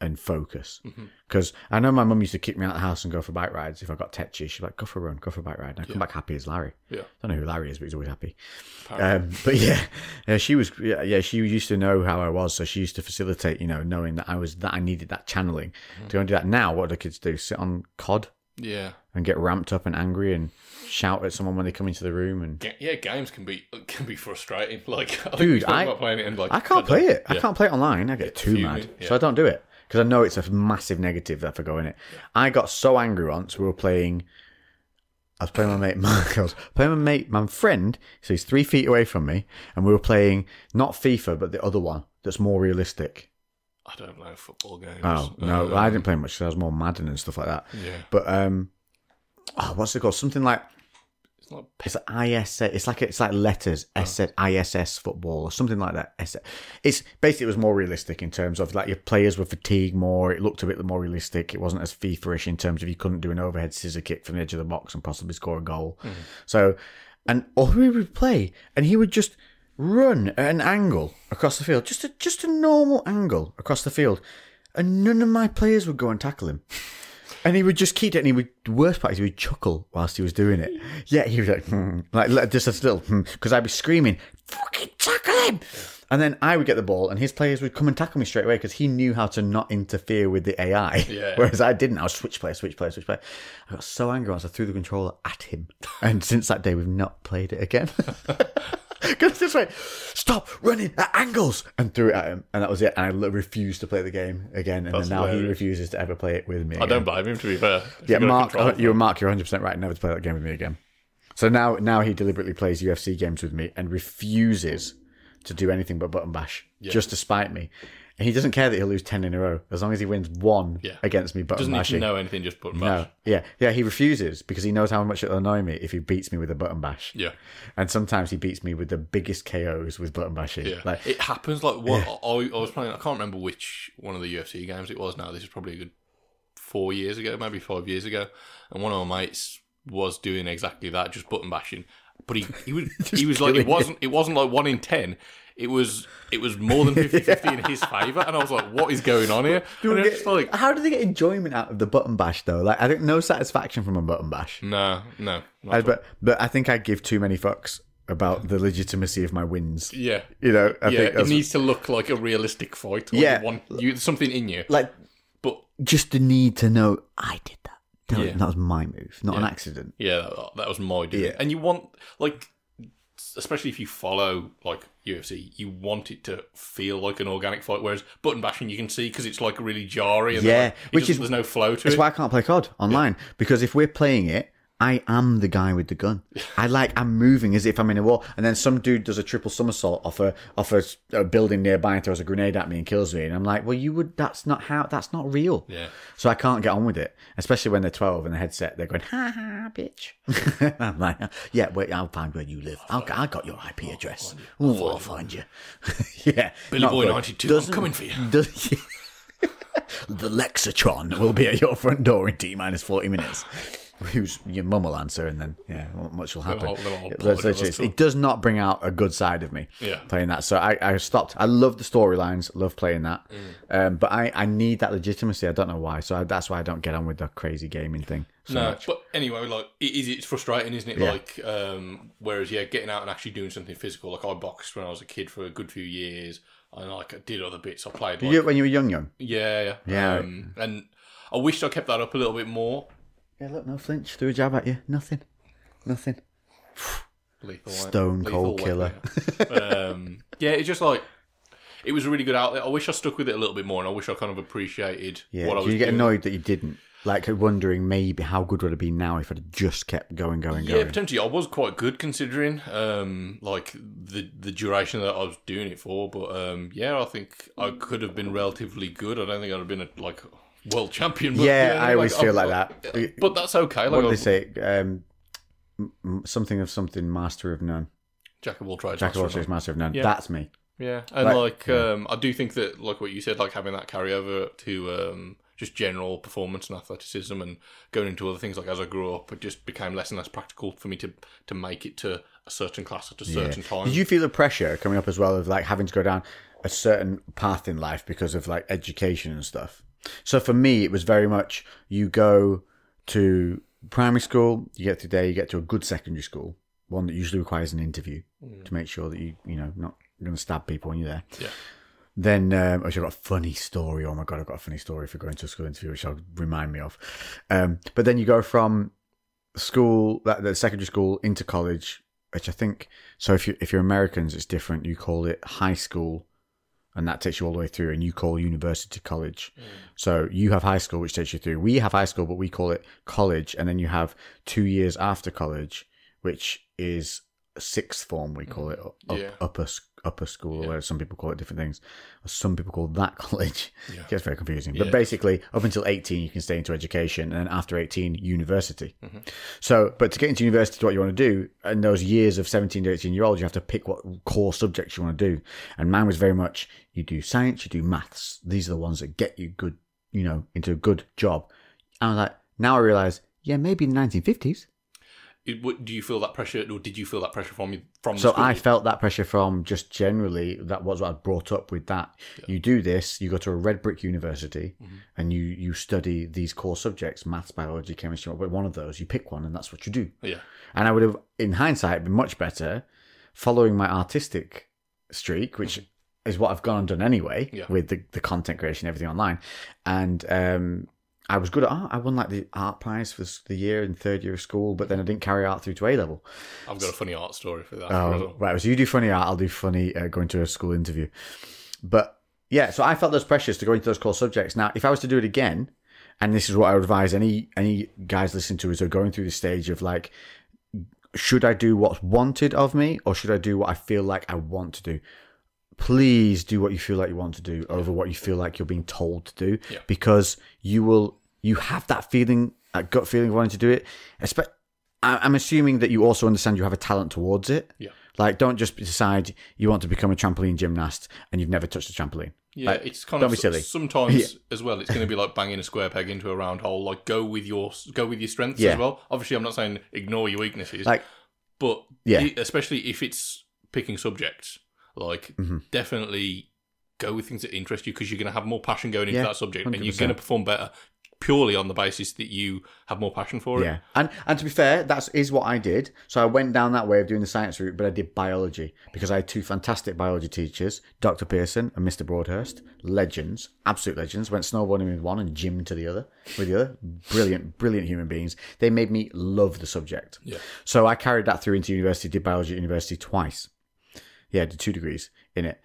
Speaker 1: and focus. Because I know my mum used to kick me out of the house and go for bike rides if I got tetchy. She'd be like, go for a run, go for a bike ride. And I'd come back happy as Larry. Yeah. I don't know who Larry is, but he's always happy. But she was, she used to know how I was, so she used to facilitate, knowing that I needed that channeling to go and do that. Now, what do kids do? Sit on COD? Yeah. And get ramped up and angry and shout at someone when they come into the room. And
Speaker 2: games can be frustrating.
Speaker 1: Dude, I can't play it. I can't play it online. I get too mad, so I don't do it because I know it's a massive negative if I go in it. Yeah. I got so angry once. I was playing with my mate, my friend. So he's 3 feet away from me, and we were playing not FIFA but the other one that's more realistic.
Speaker 2: I don't know football games.
Speaker 1: Oh no, I didn't play much because I was more Madden and stuff like that. Yeah. But what's it called? Something like it's ISS. It's like letters. ISS football or something like that. It's basically, it was more realistic in terms of your players were fatigued more. It looked a bit more realistic. It wasn't as FIFA-ish in terms of you couldn't do an overhead scissor kick from the edge of the box and possibly score a goal. Mm-hmm. So, or we would play, and he would just run at an angle across the field, just a normal angle across the field, and none of my players would go and tackle him. And he would just keep it, and the worst part is he would chuckle whilst he was doing it. Yeah, he was like just a little, because I'd be screaming, fucking tackle him! And then I would get the ball, and his players would come and tackle me straight away because he knew how to not interfere with the AI. Yeah. Whereas I didn't. I was switch player. I got so angry once I threw the controller at him. And since that day, we've not played it again. Because this way, stop running at angles, and threw it at him, and that was it. And I refused to play the game again, and then now he refuses to ever play it with me again.
Speaker 2: I don't blame him, to be fair.
Speaker 1: Yeah, Mark, you're 100% right. Never to play that game with me again. So now he deliberately plays UFC games with me and refuses to do anything but button bash, just to spite me. And he doesn't care that he'll lose 10 in a row as long as he wins 1 against me button bashing.
Speaker 2: Doesn't need to know anything, just button bash.
Speaker 1: No. Yeah, he refuses because he knows how much it'll annoy me if he beats me with a button bash.
Speaker 2: Yeah.
Speaker 1: And sometimes he beats me with the biggest KOs with button bashing.
Speaker 2: Yeah. It happens I was playing, I can't remember which one of the UFC games it was now. This is probably a good 4 years ago, maybe 5 years ago. And one of my mates was doing exactly that, just button bashing. but he was like, it wasn't like 1 in 10. It was more than 50-50 in his favour, and I was like, what is going on here? And it's like,
Speaker 1: how do they get enjoyment out of the button bash though? Like, I think no satisfaction from a button bash.
Speaker 2: No.
Speaker 1: But I think I give too many fucks about the legitimacy of my wins.
Speaker 2: Yeah.
Speaker 1: You know, I think
Speaker 2: it needs to look like a realistic fight. Like
Speaker 1: Yeah.
Speaker 2: there's something in you.
Speaker 1: like,
Speaker 2: But
Speaker 1: just the need to know I did that. That was my move, not an accident.
Speaker 2: yeah, that was my doing.
Speaker 1: Yeah.
Speaker 2: And you want, like, especially if you follow, like, UFC, you want it to feel like an organic fight, whereas button bashing you can see because it's, like, really jarry. And
Speaker 1: Yeah,
Speaker 2: there's no flow to it.
Speaker 1: That's why I can't play COD online, because if we're playing it, I am the guy with the gun. I'm moving as if I'm in a war, and then some dude does a triple somersault off a building nearby and throws a grenade at me and kills me, and I'm like, well, that's not real.
Speaker 2: Yeah.
Speaker 1: So I can't get on with it, especially when they're 12 and the headset, they're going, ha ha, bitch. I'm like, yeah, wait, I'll find where you live. I got your IP address. I'll find you. Yeah.
Speaker 2: Billy Boy 92, I'm coming for you.
Speaker 1: The Lexatron will be at your front door in T-minus 40 minutes. Your mum will answer, and then not much will happen. It does not bring out a good side of me playing that. So I stopped. I love the storylines, love playing that, but I need that legitimacy. I don't know why. So that's why I don't get on with the crazy gaming thing. Much.
Speaker 2: But anyway, like it's frustrating, isn't it?
Speaker 1: Yeah.
Speaker 2: Like, whereas getting out and actually doing something physical. Like I boxed when I was a kid for a good few years, and like I did other bits. I played.
Speaker 1: Did you do it when you were young?
Speaker 2: Yeah. And I wished I kept that up a little bit more.
Speaker 1: Yeah, look, no flinch. Threw a jab at you. Nothing.
Speaker 2: Lethal,
Speaker 1: Stone cold killer.
Speaker 2: It's just like, it was a really good outlet. I wish I stuck with it a little bit more, and I wish I kind of appreciated what I was doing.
Speaker 1: Did you get annoyed that you didn't? Like, wondering maybe how good would it be now if I'd just kept going.
Speaker 2: Yeah, potentially. I was quite good considering, like, the duration that I was doing it for. But, I think I could have been relatively good. I don't think I'd have been a world champion. But,
Speaker 1: I always feel like that.
Speaker 2: But that's okay. Like,
Speaker 1: what do they say? Something of something, master of none.
Speaker 2: Jack of all trades,
Speaker 1: master of none.
Speaker 2: Yeah.
Speaker 1: That's me.
Speaker 2: Yeah, and I do think that, like what you said, like having that carryover to just general performance and athleticism, and going into other things, like as I grew up, it just became less and less practical for me to make it to a certain class at a certain time.
Speaker 1: Did you feel the pressure coming up as well of like having to go down a certain path in life because of like education and stuff? So for me, it was very much you go to primary school, you get through there, you get to a good secondary school, one that usually requires an interview to make sure that you're not going to stab people when you're there. Yeah. Then, I've got a funny story. Oh my God, I've got a funny story for going to a school interview, which I'll remind me of. But then you go from school, the secondary school, into college, which I think, so if you're Americans, it's different. You call it high school, and that takes you all the way through, and you call university college. So you have high school, which takes you through. We have high school, but we call it college, and then you have 2 years after college, which is sixth form, we call it, upper school, where some people call it different things. Or some people call that college. Yeah. It gets very confusing. But basically, up until 18, you can stay into education, and then after 18, university. So, but to get into university, what you want to do, in those years of 17 to 18-year-olds, you have to pick what core subjects you want to do. And mine was very much, you do science, you do maths. These are the ones that get you good, into a good job. And I was like, now I realise, maybe in the 1950s.
Speaker 2: Do you feel that pressure, or did you feel that pressure from the
Speaker 1: So
Speaker 2: school?
Speaker 1: I felt that pressure from just generally, that was what I brought up with that. Yeah. You do this, you go to a red brick university, and you study these core subjects, maths, biology, chemistry, but one of those, you pick one, and that's what you do.
Speaker 2: Yeah.
Speaker 1: And I would have, in hindsight, been much better following my artistic streak, which is what I've gone and done anyway, with the content creation, everything online. And I was good at art. I won like the art prize for the year in third year of school, but then I didn't carry art through to A level.
Speaker 2: I've got a funny art story for that.
Speaker 1: Oh, right. So you do funny art, I'll do funny going to a school interview. But yeah, so I felt those pressures to go into those core subjects. Now, if I was to do it again, and this is what I would advise any guys listening to as they're going through the stage of like, should I do what's wanted of me, or should I do what I feel like I want to do? Please do what you feel like you want to do over what you feel like you're being told to do, because you have that feeling, that gut feeling of wanting to do it. I'm assuming that you also understand you have a talent towards it. Yeah. Like, don't just decide you want to become a trampoline gymnast and you've never touched a trampoline.
Speaker 2: Yeah,
Speaker 1: like,
Speaker 2: it's kind
Speaker 1: don't
Speaker 2: of
Speaker 1: be silly.
Speaker 2: Sometimes as well. It's going to be like banging a square peg into a round hole. Like, go with your strengths as well. Obviously, I'm not saying ignore your weaknesses.
Speaker 1: Like,
Speaker 2: But
Speaker 1: Yeah.
Speaker 2: especially if it's picking subjects, like definitely go with things that interest you, because you're going to have more passion going into that subject, 100%. And you're going to perform better purely on the basis that you have more passion for it.
Speaker 1: Yeah, and to be fair, that is what I did. So I went down that way of doing the science route, but I did biology because I had two fantastic biology teachers, Dr. Pearson and Mr. Broadhurst, legends, absolute legends. Went snowboarding with one and gym to the other with the other. Brilliant human beings. They made me love the subject.
Speaker 2: Yeah.
Speaker 1: So I carried that through into university. Did biology at university twice. Yeah, did 2 degrees in it.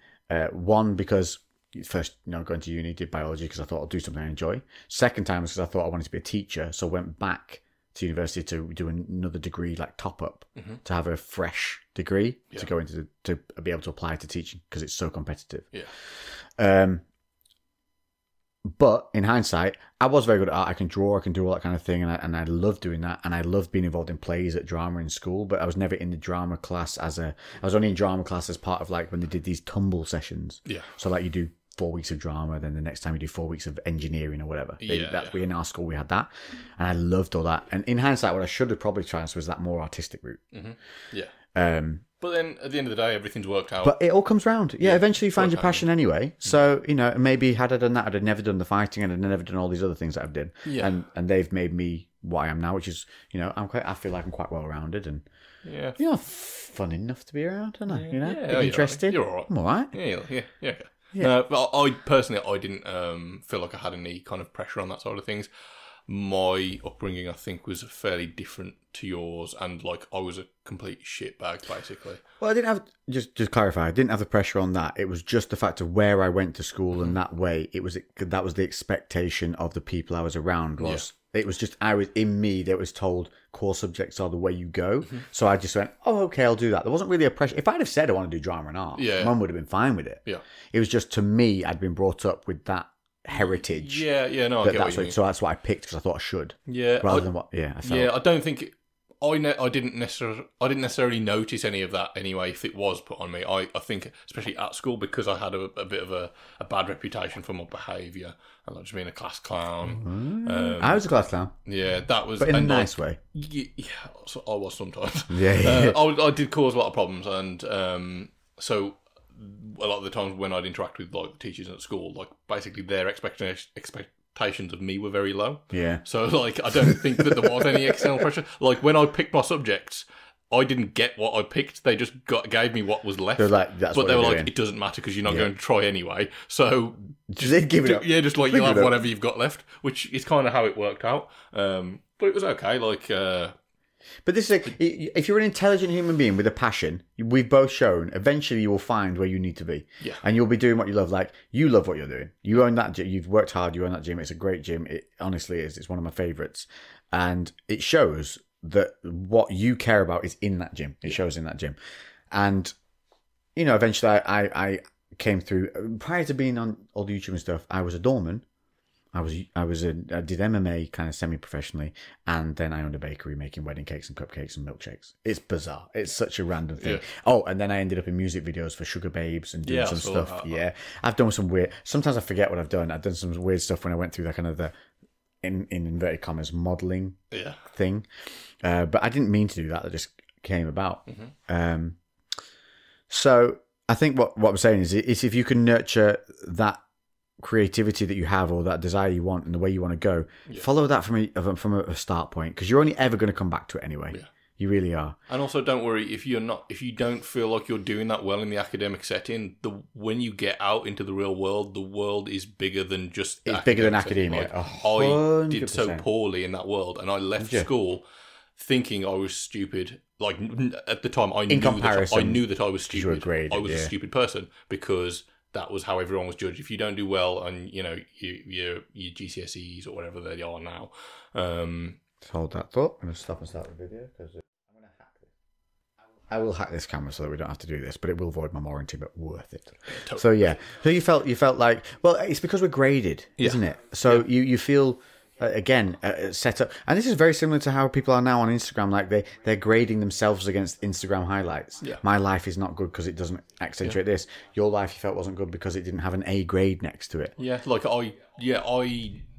Speaker 1: One because first, going to uni, did biology because I thought I'll do something I enjoy. Second time was because I thought I wanted to be a teacher, so I went back to university to do another degree, like top up, to have a fresh degree to go into to be able to apply to teaching because it's so competitive.
Speaker 2: Yeah.
Speaker 1: But in hindsight, I was very good at art. I can draw, I can do all that kind of thing, and I love doing that. And I loved being involved in plays at drama in school. But I was never in the drama class I was only in drama class as part of like when they did these tumble sessions.
Speaker 2: Yeah.
Speaker 1: So like you do 4 weeks of drama, then the next time you do 4 weeks of engineering or whatever. We in our school we had that, and I loved all that. And in hindsight, what I should have probably tried was that more artistic route.
Speaker 2: Yeah. But then at the end of the day, everything's worked out.
Speaker 1: But it all comes round. Yeah, eventually you find your passion anyway. So, maybe had I done that, I'd have never done the fighting and I'd never done all these other things that I've done.
Speaker 2: Yeah.
Speaker 1: And they've made me what I am now, which is, I feel like I'm quite well rounded and fun enough to be around, aren't I? Interesting.
Speaker 2: You're all right.
Speaker 1: I'm all right.
Speaker 2: Yeah. No, but I personally, I didn't feel like I had any kind of pressure on that side of things. My upbringing, I think, was fairly different to yours, and like I was a complete shitbag, basically.
Speaker 1: Well, I didn't have just to clarify. I didn't have the pressure on that. It was just the fact of where I went to school, and that way that was the expectation of the people I was around. It was just I was in me that was told core subjects are the way you go. So I just went, oh, okay, I'll do that. There wasn't really a pressure. If I'd have said I want to do drama and art, Mum would have been fine with it.
Speaker 2: Yeah,
Speaker 1: it was just to me, I'd been brought up with that heritage.
Speaker 2: No, I get what you mean.
Speaker 1: So that's what I picked because I thought I should.
Speaker 2: Yeah,
Speaker 1: rather than what. Yeah, I felt.
Speaker 2: Yeah, I don't think. I didn't necessarily notice any of that anyway. If it was put on me, I think especially at school because I had a bit of a bad reputation for my behaviour and like just being a class clown.
Speaker 1: I was a class clown.
Speaker 2: Yeah, that was,
Speaker 1: but in a nice way.
Speaker 2: Yeah, so I was sometimes.
Speaker 1: Yeah.
Speaker 2: I did cause a lot of problems, and so a lot of the times when I'd interact with like teachers at school, like basically their expectations of me were very low.
Speaker 1: Yeah.
Speaker 2: So like I don't think that there was any external pressure. Like when I picked my subjects, I didn't get what I picked. They just gave me what was left.
Speaker 1: They were like, that's
Speaker 2: but
Speaker 1: what
Speaker 2: they were
Speaker 1: doing.
Speaker 2: like, it doesn't matter because you're not going to try anyway. So
Speaker 1: just give it up.
Speaker 2: Yeah, just like you'll have whatever you've got left, which is kind of how it worked out. But it was okay. Like.
Speaker 1: But this is if you're an intelligent human being with a passion, we've both shown eventually you will find where you need to be.
Speaker 2: Yeah.
Speaker 1: And you'll be doing what you love. Like, you love what you're doing. You own that gym. You've worked hard. You own that gym. It's a great gym. It honestly is. It's one of my favourites. And it shows that what you care about is in that gym. It shows in that gym. And, eventually I came through. Prior to being on all the YouTube and stuff, I was a doorman. I did MMA kind of semi-professionally, and then I owned a bakery making wedding cakes and cupcakes and milkshakes. It's bizarre. It's such a random thing. Yeah. Oh, and then I ended up in music videos for Sugar Babes and doing some stuff. Yeah, I've done some weird. Sometimes I forget what I've done. I've done some weird stuff when I went through that kind of in inverted commas modeling thing, but I didn't mean to do that. It just came about. So I think what I'm saying is if you can nurture that creativity that you have or that desire you want and the way you want to go, follow that from a start point, because you're only ever going to come back to it anyway. You really are.
Speaker 2: And also, don't worry if you don't feel like you're doing that well in the academic setting. When you get out into the real world, the world is bigger than just.
Speaker 1: It's bigger than academia.
Speaker 2: Like, I did so poorly in that world, and I left school thinking I was stupid. Like at the time, I knew that I was stupid. I was a stupid person because that was how everyone was judged. If you don't do well on, your GCSEs or whatever they are now.
Speaker 1: Hold that thought. I'm going to stop and start the video because I'm going to hack this. I will hack this camera so that we don't have to do this, but it will void my warranty, but worth it. Totally. So yeah. So you felt like, well, it's because we're graded, isn't it? So you feel... again, set up, and this is very similar to how people are now on Instagram. Like they're grading themselves against Instagram highlights. My life is not good because it doesn't accentuate this. Your life you felt wasn't good because it didn't have an A grade next to it.
Speaker 2: Yeah, like I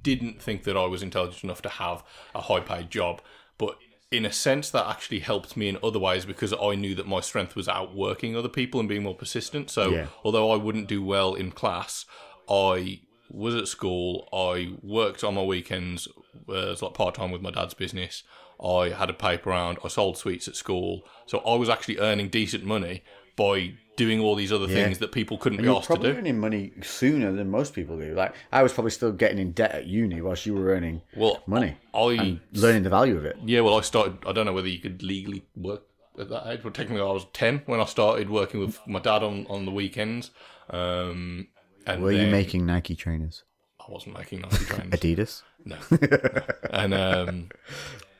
Speaker 2: didn't think that I was intelligent enough to have a high paid job, but in a sense, that actually helped me in other ways because I knew that my strength was outworking other people and being more persistent. So although I wouldn't do well in class, I was at school, I worked on my weekends, was like part-time with my dad's business. I had a paper round, I sold sweets at school. So I was actually earning decent money by doing all these other things that people couldn't be asked to do.
Speaker 1: You're probably earning money sooner than most people do. Like, I was probably still getting in debt at uni whilst you were earning money and learning the value of it.
Speaker 2: Yeah, well, I started, I don't know whether you could legally work at that age, but technically I was 10 when I started working with my dad on the weekends. And
Speaker 1: were you making Nike trainers?
Speaker 2: I wasn't making Nike trainers.
Speaker 1: Adidas?
Speaker 2: No. And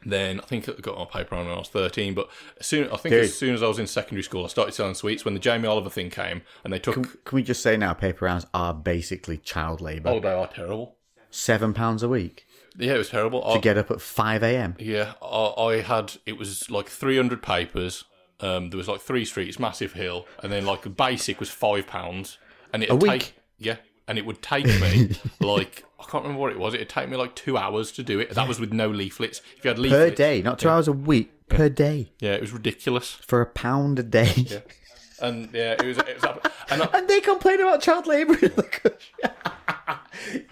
Speaker 2: then I think I got my paper on when I was 13, but as soon as I was in secondary school, I started selling sweets when the Jamie Oliver thing came, and they took...
Speaker 1: Can we just say now, paper rounds are basically child labour?
Speaker 2: Oh, they are terrible.
Speaker 1: £7 a week?
Speaker 2: Yeah, it was terrible.
Speaker 1: To get up at 5 a.m?
Speaker 2: Yeah, I had... It was like 300 papers. There was like 3 streets, massive hill, and then like the basic was £5. And
Speaker 1: a week?
Speaker 2: Yeah, and it would take me like... I can't remember what it was. It'd take me like 2 hours to do it. That was with no leaflets. If you had leaflets...
Speaker 1: Per day, not 2 hours a week. Per day.
Speaker 2: Yeah, it was ridiculous.
Speaker 1: For £1 a day.
Speaker 2: Yeah. And yeah, it was
Speaker 1: and they complain about child labour.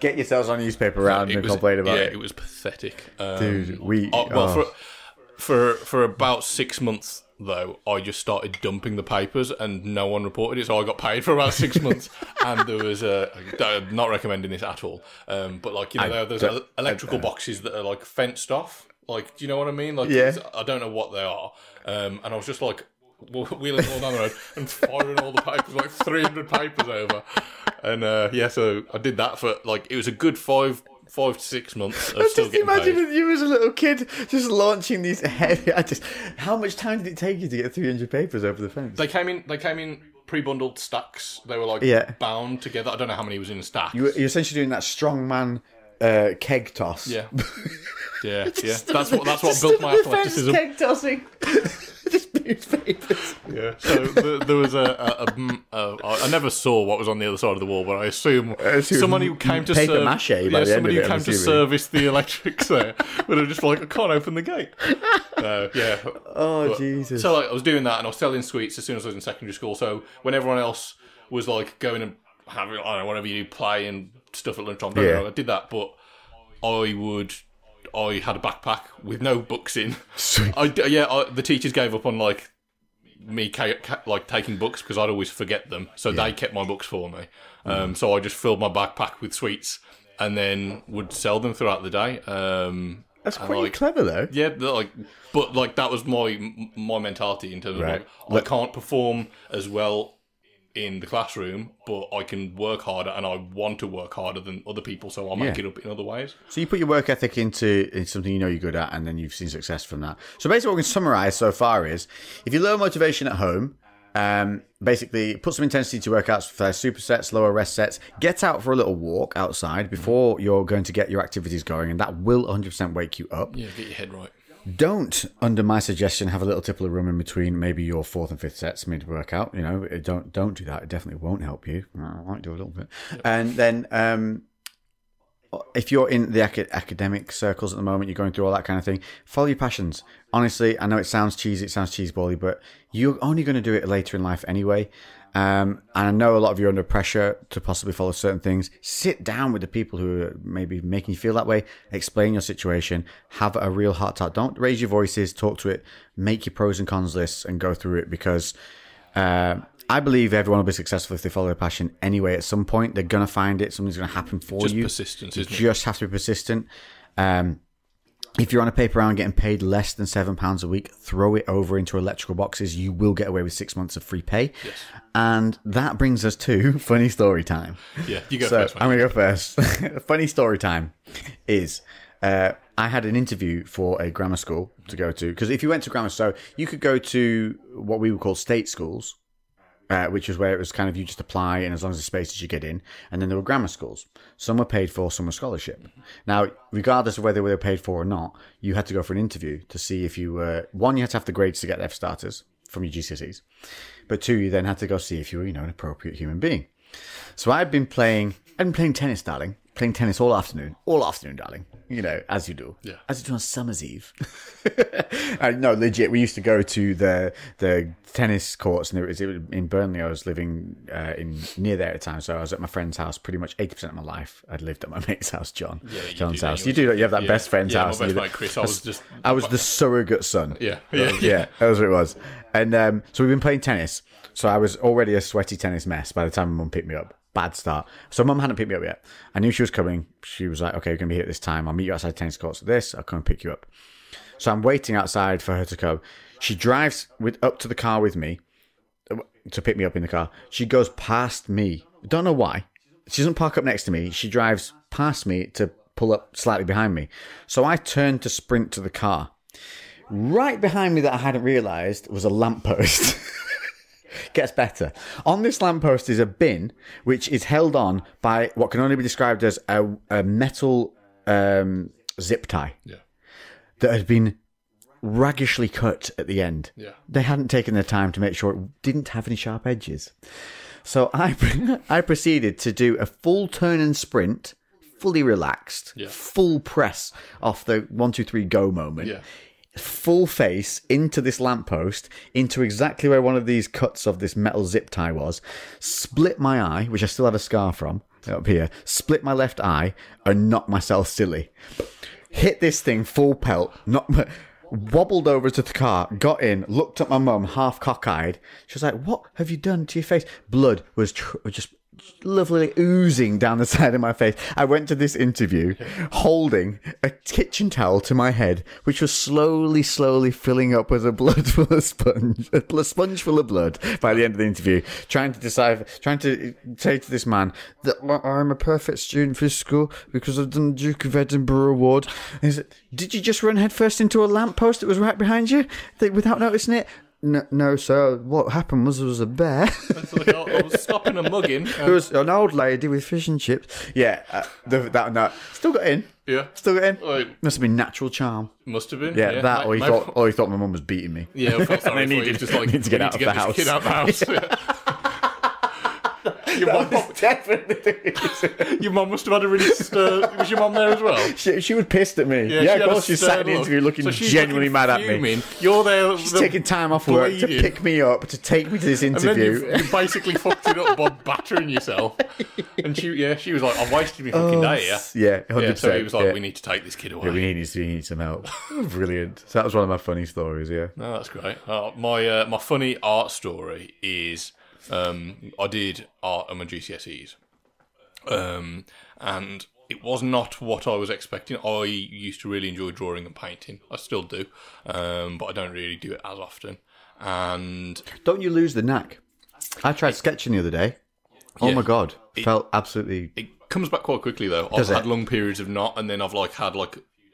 Speaker 1: Get yourselves on newspaper round and complain about it.
Speaker 2: Yeah, it was pathetic.
Speaker 1: Dude,
Speaker 2: for about 6 months though, I just started dumping the papers and no one reported it, so I got paid for about 6 months. And there was I'm not recommending this at all, but like, you know, there's electrical boxes that are like fenced off. Like, do you know what I mean? Like, I don't know what they are. And I was just like wheeling all down the road and firing all the papers, like 300 papers over. And so I did that for like, it was a good 5 to 6 months of still getting paid. Just imagine
Speaker 1: you as a little kid just launching these heavy... How much time did it take you to get 300 papers over the fence?
Speaker 2: They came in pre-bundled stacks. They were like bound together. I don't know how many was in a stack.
Speaker 1: You're essentially doing that strongman keg toss.
Speaker 2: Yeah. Yeah. That's what built my athleticism.
Speaker 1: Keg tossing. Just newspapers.
Speaker 2: Yeah. So there was I never saw what was on the other side of the wall, but I assume someone who came to service the electrics there would have just like, I can't open the gate. Yeah.
Speaker 1: Oh, Jesus.
Speaker 2: So like, I was doing that, and I was selling sweets as soon as I was in secondary school. So when everyone else was like going and having, I don't know, whatever you do, play and stuff at lunchtime, I did that, but I had a backpack with no books in. The teachers gave up on like me like taking books because I'd always forget them, so they kept my books for me. So I just filled my backpack with sweets and then would sell them throughout the day.
Speaker 1: That's pretty clever, though.
Speaker 2: Yeah, but that was my mentality in terms of like, I can't perform as well in the classroom, but I can work harder, and I want to work harder than other people, so I'll make it up in other ways. So
Speaker 1: you put your work ethic into something you know you're good at, and then you've seen success from that. So basically what we can summarise so far is, if you lower motivation at home, basically put some intensity to workouts for supersets, lower rest sets, get out for a little walk outside before you're going to get your activities going, and that will 100% wake you up.
Speaker 2: Yeah, get your head right.
Speaker 1: Don't, under my suggestion, have a little tipple of rum in between maybe your 4th and 5th sets mid-workout. You know, don't do that. It definitely won't help you. I might do a little bit. Yep. And then if you're in the academic circles at the moment, you're going through all that kind of thing, follow your passions. Honestly, I know it sounds cheesy, it sounds cheesebally, but you're only going to do it later in life anyway. And I know a lot of you are under pressure to possibly follow certain things. Sit down with the people who are maybe making you feel that way. Explain your situation. Have a real heart talk. Don't raise your voices. Talk to it. Make your pros and cons lists and go through it, because I believe everyone will be successful if they follow their passion anyway. At some point, they're going to find it. Something's going to happen for you.
Speaker 2: Just persistence, isn't it?
Speaker 1: You just have to be persistent. If you're on a paper round getting paid less than £7 a week, throw it over into electrical boxes. You will get away with 6 months of free pay.
Speaker 2: Yes.
Speaker 1: And that brings us to funny story time.
Speaker 2: Yeah, you go first.
Speaker 1: I'm going to go first. Funny story time is I had an interview for a grammar school to go to. Because if you went to grammar, so you could go to what we would call state schools, which was where it was kind of you just apply, and as long as there's spaces you get in. And then there were grammar schools. Some were paid for, some were scholarship. Now, regardless of whether they were paid for or not, you had to go for an interview to see if you were... One, you had to have the grades to get F starters from your GCSEs. But 2, you then had to go see if you were, an appropriate human being. So I'd been playing tennis, darling. playing tennis all afternoon, darling. You know, as you do.
Speaker 2: Yeah.
Speaker 1: As you do on summer's eve. No, legit. We used to go to the tennis courts, and it was in Burnley. I was living near there at the time, so I was at my friend's house pretty much 80% of my life. I'd lived at my mate's house, John's house. You have that best friend's house.
Speaker 2: My best mate Chris.
Speaker 1: I was the surrogate son.
Speaker 2: Yeah.
Speaker 1: That was what it was. And so we've been playing tennis. So I was already a sweaty tennis mess by the time my mum picked me up. Bad start. So mum hadn't picked me up yet. I knew she was coming. She was like, okay, you're going to be here at this time. I'll meet you outside tennis courts at this. I'll come and pick you up. So I'm waiting outside for her to come. She drives up to the car with me to pick me up in the car. She goes past me. Don't know why. She doesn't park up next to me. She drives past me to pull up slightly behind me. So I turned to sprint to the car. Right behind me that I hadn't realised was a lamppost. Gets better. On this lamppost is a bin which is held on by what can only be described as a metal zip tie that had been raggishly cut at the end. Yeah. They hadn't taken their time to make sure it didn't have any sharp edges. So I proceeded to do a full turn and sprint, fully relaxed, full press off the 1, 2, 3 go moment. Yeah. Full face into this lamppost, into exactly where one of these cuts of this metal zip tie was, split my eye, which I still have a scar from up here, split my left eye, and knocked myself silly. Hit this thing full pelt, wobbled over to the car, got in, looked at my mum, half cockeyed. She was like, "What have you done to your face?" Blood was just lovely oozing down the side of my face. I went to this interview holding a kitchen towel to my head, which was slowly filling up with a sponge full of blood by the end of the interview, trying to say to this man that I'm a perfect student for school because I've done the Duke of Edinburgh Award. And he said, "Did you just run headfirst into a lamppost that was right behind you without noticing it?" No, sir. What happened was there was a bear.
Speaker 2: I was stopping a mugging.
Speaker 1: There was an old lady with fish and chips. Yeah, that still got in.
Speaker 2: Yeah,
Speaker 1: still got in. Must have been natural charm.
Speaker 2: Must have been.
Speaker 1: Yeah, that. Or he thought my mum was beating me.
Speaker 2: Yeah, I felt sorry.
Speaker 1: I needed to get out of the house.
Speaker 2: Get out of the house. Yeah. Your mum must have had a really was your mum there as well?
Speaker 1: She was pissed at me. Yeah, of course. She sat in the interview looking genuinely mad at me.
Speaker 2: You're there.
Speaker 1: She's taking time off work to pick me up, to take me to this interview.
Speaker 2: And then you basically fucked it up by battering yourself. And she was like, "I've wasted my fucking day here."
Speaker 1: Yeah, 100%.
Speaker 2: Yeah, so he was like, "We need to take this kid away.
Speaker 1: Yeah, we need some help." Brilliant. So that was one of my funny stories. Yeah.
Speaker 2: No, that's great. My funny art story is. I did art at my GCSEs, and it was not what I was expecting. I used to really enjoy drawing and painting. I still do, but I don't really do it as often. And
Speaker 1: don't you lose the knack? I tried sketching the other day. Oh my god, felt absolutely.
Speaker 2: It comes back quite quickly though. I've had long periods of not, and then I've had a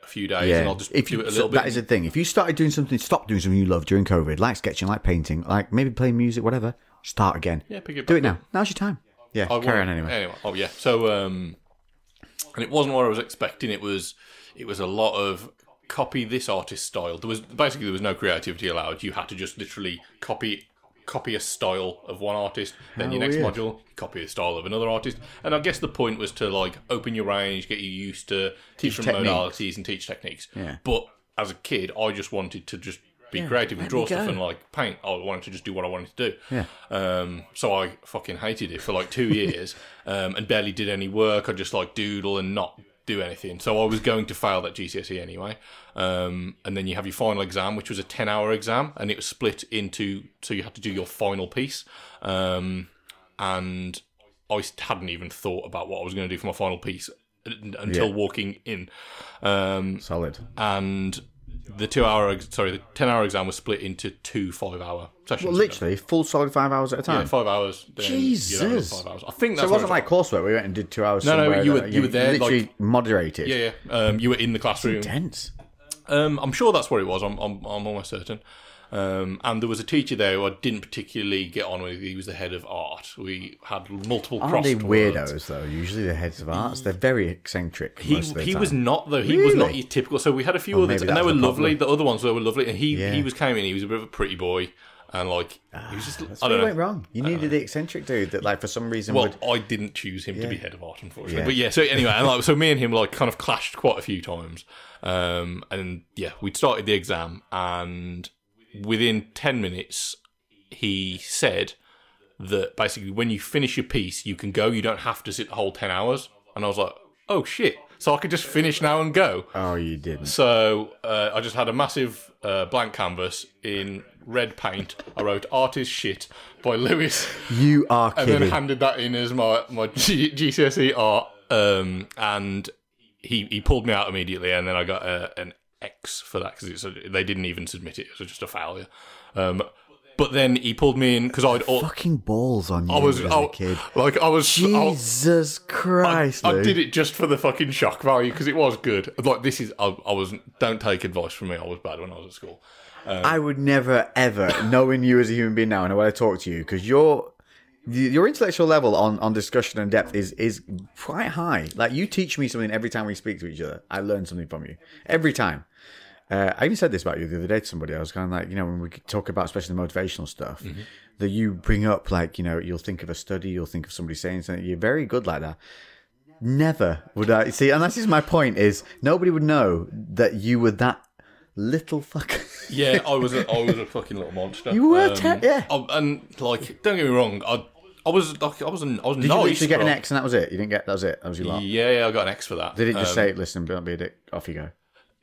Speaker 2: few days, and I'll just do it a little bit. That
Speaker 1: is the thing. If you stop doing something you love during COVID, like sketching, like painting, like maybe playing music, whatever. Start again.
Speaker 2: Yeah, pick it back
Speaker 1: Do it now. Now's your time. Yeah, carry on anyway.
Speaker 2: Oh yeah. So, and it wasn't what I was expecting. It was a lot of copy this artist's style. There was no creativity allowed. You had to just literally copy a style of one artist. Then your next module, copy a style of another artist. And I guess the point was to open your range, get you used to different modalities and teach techniques. Yeah. But as a kid, I just wanted to just be creative and draw stuff and paint. I wanted to just do what I wanted to do. Yeah. So I fucking hated it for 2 years and barely did any work. I just doodle and not do anything. So I was going to fail that GCSE anyway. And then you have your final exam, which was a 10-hour exam, and it was split into, so you had to do your final piece. And I hadn't even thought about what I was going to do for my final piece until walking in.
Speaker 1: Solid.
Speaker 2: And the 10-hour exam was split into 2 5-hour sessions.
Speaker 1: Well, literally, full solid 5 hours at a time?
Speaker 2: Yeah, 5 hours.
Speaker 1: Jesus.
Speaker 2: 5 hours. I think that's
Speaker 1: so it wasn't like coursework, we went and did 2 hours
Speaker 2: No, you were there.
Speaker 1: Literally moderated.
Speaker 2: Yeah. You were in the classroom.
Speaker 1: That's intense.
Speaker 2: I'm sure that's what it was. I'm almost certain. And there was a teacher there who I didn't particularly get on with. He was the head of art. We had multiple crosswords.
Speaker 1: Aren't they weirdos, though? Usually the heads of arts. They're very eccentric.
Speaker 2: He was not, though. He was not your typical. So we had a few others, and they were lovely. The other ones were lovely. And he came in, he was a bit of a pretty boy. And like, he was just,
Speaker 1: That's
Speaker 2: I
Speaker 1: where
Speaker 2: don't
Speaker 1: you
Speaker 2: know.
Speaker 1: went wrong. You needed the eccentric dude that, like, for some reason
Speaker 2: Well,
Speaker 1: would...
Speaker 2: I didn't choose him to be head of art, unfortunately.
Speaker 1: Yeah.
Speaker 2: But yeah, so anyway, and like, so me and him like kind of clashed quite a few times. And yeah, we'd started the exam, and within 10 minutes, he said that basically when you finish your piece, you can go. You don't have to sit the whole 10 hours. And I was like, oh shit. So I could just finish now and go.
Speaker 1: Oh, you didn't.
Speaker 2: So I just had a massive blank canvas in red paint. I wrote "Art is shit" by Lewis.
Speaker 1: You are
Speaker 2: and
Speaker 1: kidding.
Speaker 2: then handed that in as my GCSE art. And he pulled me out immediately, and then I got an X for that because they didn't even submit it. It was just a failure. But then he pulled me in because
Speaker 1: Fucking balls on you as a kid.
Speaker 2: Like I was.
Speaker 1: Jesus Christ,
Speaker 2: I did it just for the fucking shock value because it was good. Like this is. I wasn't. Don't take advice from me. I was bad when I was at school.
Speaker 1: I would never, ever, knowing you as a human being now and the way I talk to you, because your intellectual level on discussion and depth is quite high. Like, you teach me something every time we speak to each other. I learn something from you. Every time. I even said this about you the other day to somebody. I was kind of like, when we talk about especially the motivational stuff, that you bring up, like, you'll think of a study, you'll think of somebody saying something. You're very good like that. Never would I see, and this is my point, is nobody would know that you were that little fucker.
Speaker 2: Yeah, I was a fucking little monster.
Speaker 1: You were, yeah.
Speaker 2: And like, don't get me wrong, I was nice.
Speaker 1: Did you literally get an X and that was it? You didn't get, that was it? That was your lot?
Speaker 2: Yeah, I got an X for that.
Speaker 1: Did it just say, listen, don't be a dick, off you go?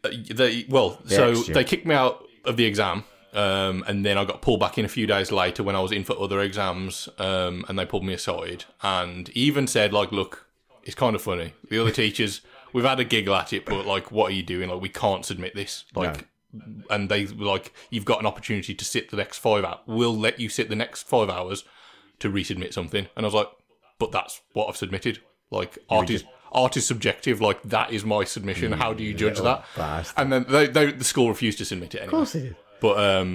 Speaker 2: They kicked me out of the exam, and then I got pulled back in a few days later when I was in for other exams, and they pulled me aside and even said, like, look, it's kind of funny. The other teachers, we've had a giggle at it, but like, what are you doing? Like, we can't submit this. Like, and they were like, you've got an opportunity to sit the next 5 hours. We'll let you sit the next 5 hours to resubmit something. And I was like, but that's what I've submitted. Like, art is subjective. Like, that is my submission. How do you judge that?
Speaker 1: Bastard.
Speaker 2: And then the school refused to submit it anyway.
Speaker 1: Of course they did.
Speaker 2: But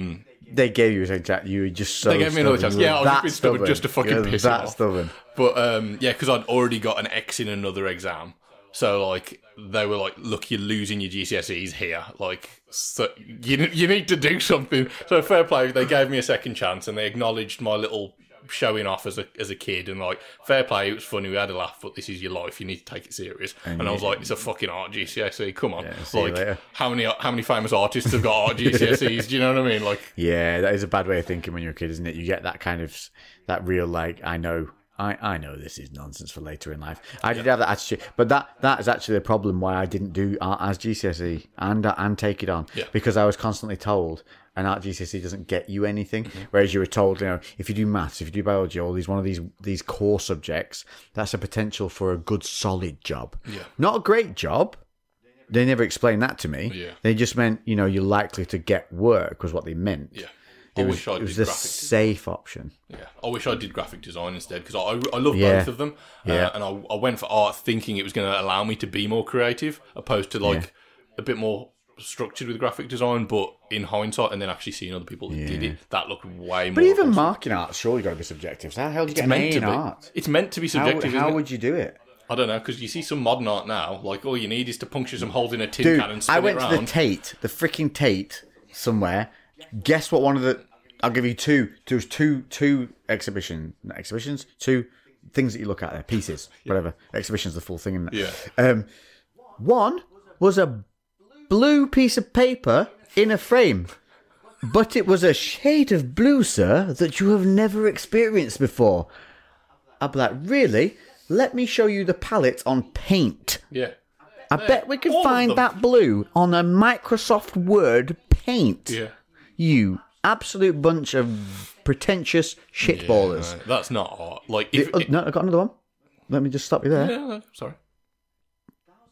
Speaker 1: they gave you a chance. You were just so.
Speaker 2: they gave me another chance. Yeah, I was just stubborn just to fucking piss them
Speaker 1: that
Speaker 2: off.
Speaker 1: stubborn.
Speaker 2: But yeah, because I'd already got an X in another exam. So, like, they were like, look, you're losing your GCSEs here. Like, so you need to do something. So, fair play. They gave me a second chance, and they acknowledged my little showing off as a kid. And, like, fair play, it was funny. We had a laugh, but this is your life. You need to take it serious. And I was like, it's a fucking art GCSE. Come on.
Speaker 1: Yeah, like,
Speaker 2: how many famous artists have got art GCSEs? Do you know what I mean? Like,
Speaker 1: yeah, that is a bad way of thinking when you're a kid, isn't it? You get that kind of, that real, like, I know this is nonsense for later in life. I did have that attitude, but that is actually the problem why I didn't do art as GCSE and take it on, because I was constantly told an art GCSE doesn't get you anything, whereas you were told, if you do maths, if you do biology, all these one of these core subjects, that's a potential for a good solid job. Yeah, not a great job. They never explained that to me. Yeah, they just meant you're likely to get work was what they meant. Yeah. It was the safe option. Yeah,
Speaker 2: I wish I did graphic design instead because I love both of them. Yeah, and I went for art thinking it was going to allow me to be more creative, opposed to like a bit more structured with graphic design. But in hindsight, and then actually seeing other people that did it, that looked way more.
Speaker 1: But even marking art, surely got to be subjective. So how the hell do you get an A in art?
Speaker 2: It's meant to be subjective.
Speaker 1: How would you do it?
Speaker 2: I don't know, because you see some modern art now, like all you need is to puncture some holes in a tin can and spin it around.
Speaker 1: I went to the freaking Tate somewhere. Guess what? I'll give you two. There's two exhibitions, two things that you look at there, pieces, whatever. Exhibition's the full thing, isn't it? Yeah. One was a blue piece of paper in a frame, but it was a shade of blue, sir, that you have never experienced before. I'd be like, really? Let me show you the palette on Paint.
Speaker 2: Yeah.
Speaker 1: I bet we could find that blue on a Microsoft Word Paint. Yeah. You absolute bunch of pretentious shitballers.
Speaker 2: Yeah, that's not art. Like,
Speaker 1: no, I got another one. Let me just stop you there.
Speaker 2: Yeah, sorry.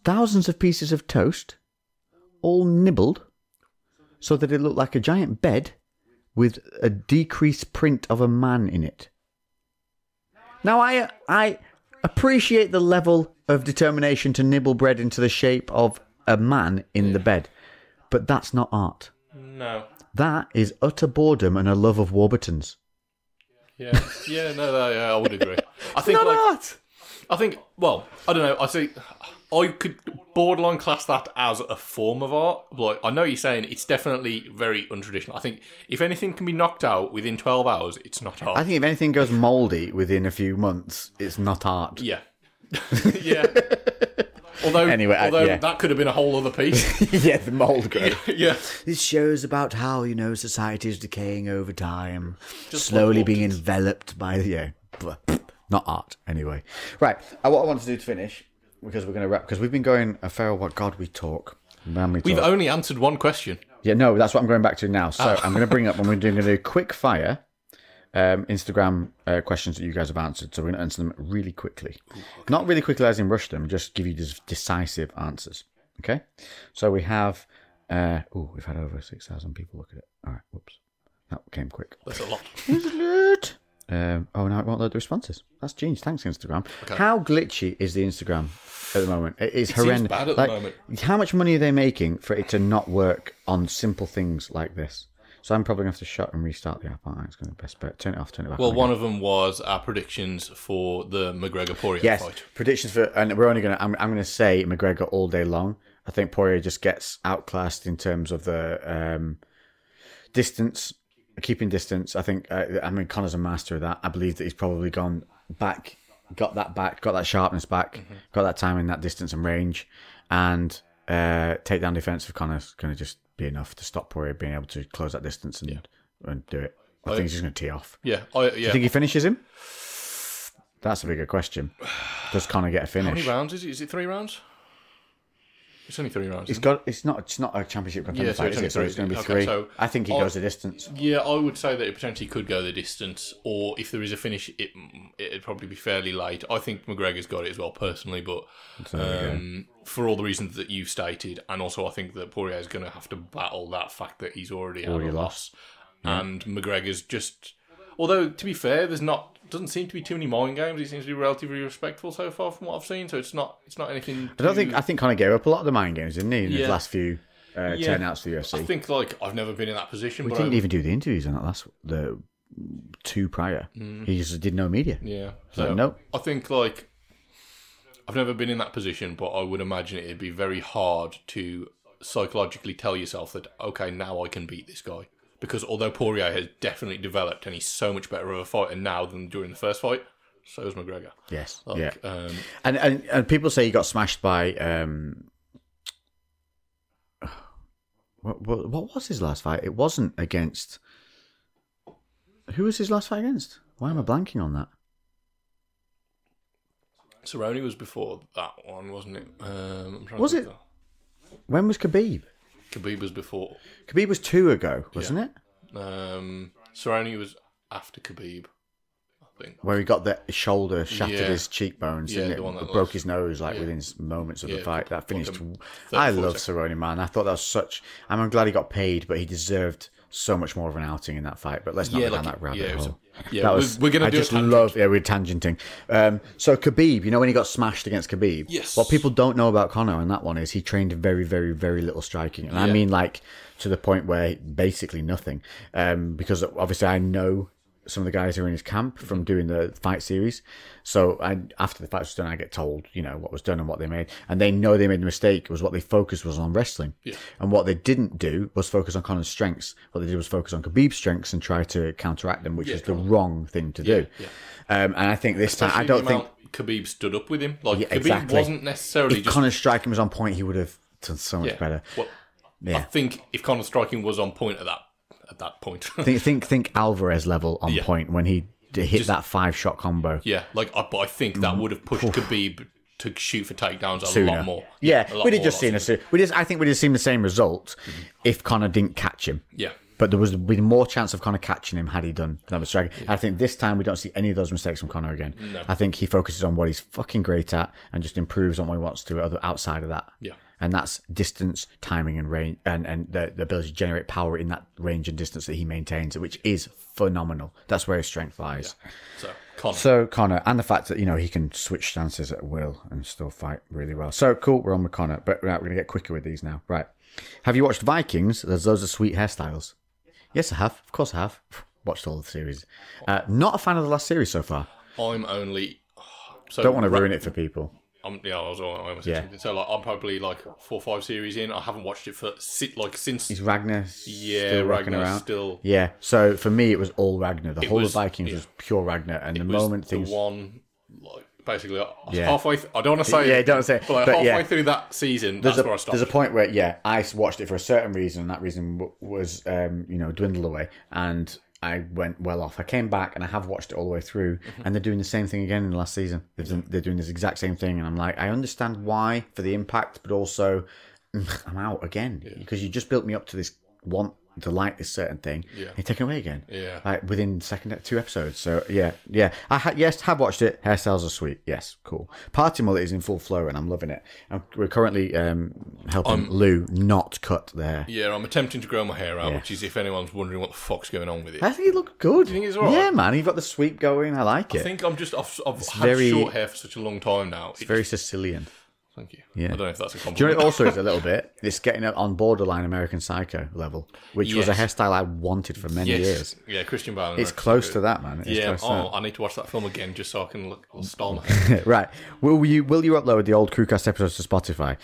Speaker 1: Thousands of pieces of toast, all nibbled, so that it looked like a giant bed with a decreased print of a man in it. Now, I appreciate the level of determination to nibble bread into the shape of a man in the bed, but that's not art.
Speaker 2: No.
Speaker 1: That is utter boredom and a love of Warburtons.
Speaker 2: Yeah, I would agree. I think
Speaker 1: not art.
Speaker 2: I think, well, I don't know. I think I could borderline class that as a form of art. Like, I know you're saying it's definitely very untraditional. I think if anything can be knocked out within 12 hours, it's not art.
Speaker 1: I think if anything goes mouldy within a few months, it's not art.
Speaker 2: Yeah. Yeah. Although that could have been a whole other piece.
Speaker 1: Yeah, the mould growth.
Speaker 2: Yeah.
Speaker 1: This show's about how, society is decaying over time, slowly being enveloped by not art, anyway. Right, what I want to do to finish, because we're going to wrap, because we've been going a fair while. God, we talk.
Speaker 2: We've only answered one question.
Speaker 1: Yeah, no, that's what I'm going back to now. So I'm going to bring up, when we're going to do quick fire Instagram questions that you guys have answered. So we're going to answer them really quickly. Not really quickly as in rush them, just give you decisive answers. Okay? So we have, we've had over 6,000 people look at it. All right, whoops. That came quick.
Speaker 2: That's a lot.
Speaker 1: Now it won't load the responses. That's genius. Thanks, Instagram. Okay. How glitchy is the Instagram at the moment? It horrendous.
Speaker 2: Seems bad at the moment.
Speaker 1: How much money are they making for it to not work on simple things like this? So I'm probably going to have to shut and restart the app. It's going to be best bet. Turn it off, turn it back on.
Speaker 2: Well, one of them was our predictions for the McGregor-Poirier
Speaker 1: fight.
Speaker 2: Yes,
Speaker 1: predictions for... And we're only going to... I'm going to say McGregor all day long. I think Poirier just gets outclassed in terms of the distance, keeping distance. I think... Connor's a master of that. I believe that he's probably gone back, got that sharpness back, got that time in that distance and range. And takedown defense for Connor's going to just be enough to stop Poirier being able to close that distance and do it. I think he's just going to tee off.
Speaker 2: Yeah.
Speaker 1: Do you think he finishes him? That's a bigger question. Does Connor get a finish?
Speaker 2: How many rounds is it? Is it 3 rounds? It's only 3 rounds.
Speaker 1: It's not a championship contender fight, is it? So it's going to be 3. So I think he goes the distance.
Speaker 2: Yeah, I would say that it potentially could go the distance, or if there is a finish, it'd probably be fairly late. I think McGregor's got it as well, personally, but for all the reasons that you've stated, and also I think that Poirier is going to have to battle that fact that he's already had a loss, and McGregor's just. Although to be fair, doesn't seem to be too many mind games. He seems to be relatively respectful so far from what I've seen. So it's not anything.
Speaker 1: I think Conor gave up a lot of the mind games, didn't he? In his last few turnouts for the UFC.
Speaker 2: I think I've never been in that position.
Speaker 1: We didn't even do the interviews on that the 2 prior. He just did no media.
Speaker 2: Yeah.
Speaker 1: So no.
Speaker 2: I think I've never been in that position, but I would imagine it'd be very hard to psychologically tell yourself that now I can beat this guy. Because although Poirier has definitely developed and he's so much better of a fighter now than during the first fight, so is McGregor.
Speaker 1: Yes. And people say he got smashed by what was his last fight? It wasn't against. Who was his last fight against? Why am I blanking on that?
Speaker 2: Cerrone was before that one, wasn't it?
Speaker 1: Was it? When was Khabib?
Speaker 2: Khabib was before.
Speaker 1: Khabib was 2 ago, wasn't it?
Speaker 2: Cerrone was after Khabib, I think.
Speaker 1: Where he got the shoulder, shattered his cheekbones, and it broke his nose within moments of the fight. That finished. I love Cerrone, man. I thought that was such. I'm glad he got paid, but he deserved so much more of an outing in that fight. But let's not go down that rabbit hole.
Speaker 2: We're going to do
Speaker 1: I just love. Yeah, we're tangenting. So Khabib, when he got smashed against Khabib, what people don't know about Conor on that one is he trained very, very, very little striking, and I mean to the point where basically nothing. Because obviously I know some of the guys who are in his camp from doing the fight series. So after the fight was done, I get told, what was done and what they made. And they know they made a mistake. Was what they focused was on wrestling. Yeah. And what they didn't do was focus on Conor's strengths. What they did was focus on Khabib's strengths and try to counteract them, which is the wrong thing to do. Yeah. And I think this time, I don't think
Speaker 2: Khabib stood up with him. Khabib wasn't necessarily
Speaker 1: if Conor's striking was on point, he would have done so much better.
Speaker 2: Well, I think if Conor's striking was on point at that point.
Speaker 1: think Alvarez level on point when he hit that 5-shot combo.
Speaker 2: Yeah, but I think that would have pushed Khabib to shoot for takedowns a lot more.
Speaker 1: Yeah, we'd have just seen I think we'd have seen the same result if Conor didn't catch him.
Speaker 2: Yeah.
Speaker 1: But there was more chance of Conor catching him had he done that striking. Yeah. I think this time we don't see any of those mistakes from Conor again. No. I think he focuses on what he's fucking great at and just improves on what he wants to outside of that. Yeah. And that's distance, timing, and range, and the ability to generate power in that range and distance that he maintains, which is phenomenal. That's where his strength lies.
Speaker 2: Yeah.
Speaker 1: So Conor, and the fact that he can switch stances at will and still fight really well. So cool, we're on with Conor, but we're going to get quicker with these now. Right? Have you watched Vikings? There's loads of sweet hairstyles. Yes, I have. Of course, I have. Watched all the series. Not a fan of the last series so far.
Speaker 2: I'm only So
Speaker 1: Don't want to ruin it for people.
Speaker 2: So like I'm probably like 4 or 5 series in. I haven't watched it for since.
Speaker 1: Is Ragnar still rocking
Speaker 2: Ragnar
Speaker 1: around?
Speaker 2: still.
Speaker 1: Yeah. So for me, it was all Ragnar. The whole of Vikings was pure Ragnar, and the moment things.
Speaker 2: The one, like basically halfway. I don't want to say.
Speaker 1: Yeah, don't say.
Speaker 2: But halfway through that season, that's where I stopped.
Speaker 1: There's a point where I watched it for a certain reason, and that reason was dwindled away, and I went well off. I came back and I have watched it all the way through, and they're doing the same thing again in the last season. They're doing this exact same thing, and I'm like, I understand why for the impact, but also I'm out again because you just built me up to this want to like this certain thing. Yeah, and take it away again.
Speaker 2: Yeah,
Speaker 1: like within the second 2 episodes. So yeah. I have watched it. Hairstyles are sweet. Yes, cool. Party mullet is in full flow, and I'm loving it. We're currently helping Lou not cut there.
Speaker 2: Yeah, I'm attempting to grow my hair out, which is if anyone's wondering what the fuck's going on with it.
Speaker 1: I think it looks good.
Speaker 2: Do you think it's alright?
Speaker 1: Yeah, man. You've got the sweep going. I like it.
Speaker 2: I think I've had short hair for such a long time now.
Speaker 1: It's very Sicilian.
Speaker 2: Thank you.
Speaker 1: Yeah.
Speaker 2: I don't know if that's a compliment.
Speaker 1: Do you know what it also is a little bit? It's getting it on borderline American Psycho level, which was a hairstyle I wanted for many years.
Speaker 2: Yeah, Christian Bale.
Speaker 1: It's close to that, man.
Speaker 2: I need to watch that film again just so I can style my hair.
Speaker 1: Right. Will you upload the old CREWCast episodes to Spotify?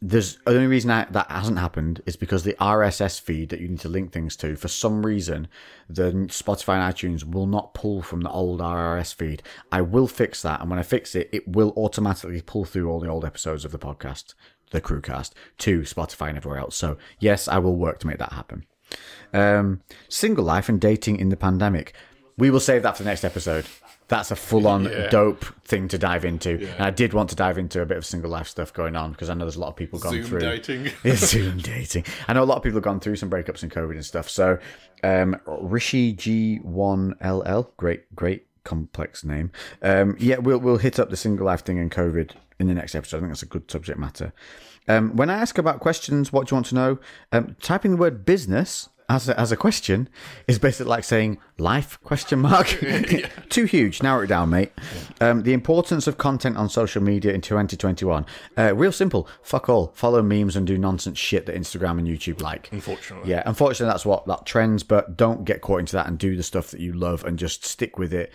Speaker 1: The only reason that hasn't happened is because the RSS feed that you need to link things to, for some reason, the Spotify and iTunes will not pull from the old RSS feed. I will fix that, and when I fix it, it will automatically pull through all the old episodes of the podcast, the CREWCast, to Spotify and everywhere else. So, yes, I will work to make that happen. Single life and dating in the pandemic. We will save that for the next episode. That's a full-on dope thing to dive into. Yeah. And I did want to dive into a bit of single life stuff going on because I know there's a lot of people gone through. Zoom dating. I know a lot of people have gone through some breakups and COVID and stuff. So, Rishi G1LL, great complex name. We'll hit up the single life thing and COVID in the next episode. I think that's a good subject matter. When I ask about questions, what do you want to know? Typing the word business as a question is basically like saying life ? Too huge. Narrow it down, mate. The importance of content on social media in 2021. Real simple. Fuck all. Follow memes and do nonsense shit that Instagram and YouTube like.
Speaker 2: Unfortunately.
Speaker 1: Yeah, unfortunately that's what that trends, but don't get caught into that and do the stuff that you love and just stick with it.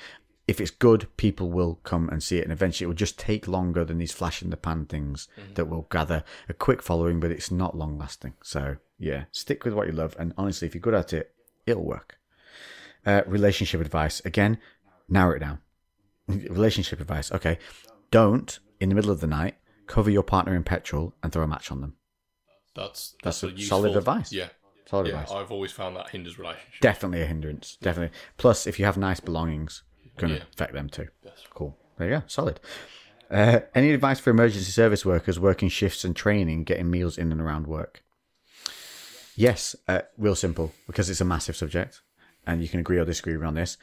Speaker 1: If it's good, people will come and see it, and eventually it will just take longer than these flash in the pan things that will gather a quick following, but it's not long lasting. So yeah, stick with what you love, and honestly, if you're good at it, it'll work. Relationship advice. Again, narrow it down. Relationship advice. Okay. Don't, in the middle of the night, cover your partner in petrol and throw a match on them.
Speaker 2: That's
Speaker 1: solid advice.
Speaker 2: Yeah.
Speaker 1: Solid advice.
Speaker 2: I've always found that hinders relationships.
Speaker 1: Definitely a hindrance. Definitely. Plus, if you have nice belongings, going to affect them too. Yes. Cool. There you go. Solid. Any advice for emergency service workers working shifts and training, getting meals in and around work? Yes. Real simple, because it's a massive subject, and you can agree or disagree on this.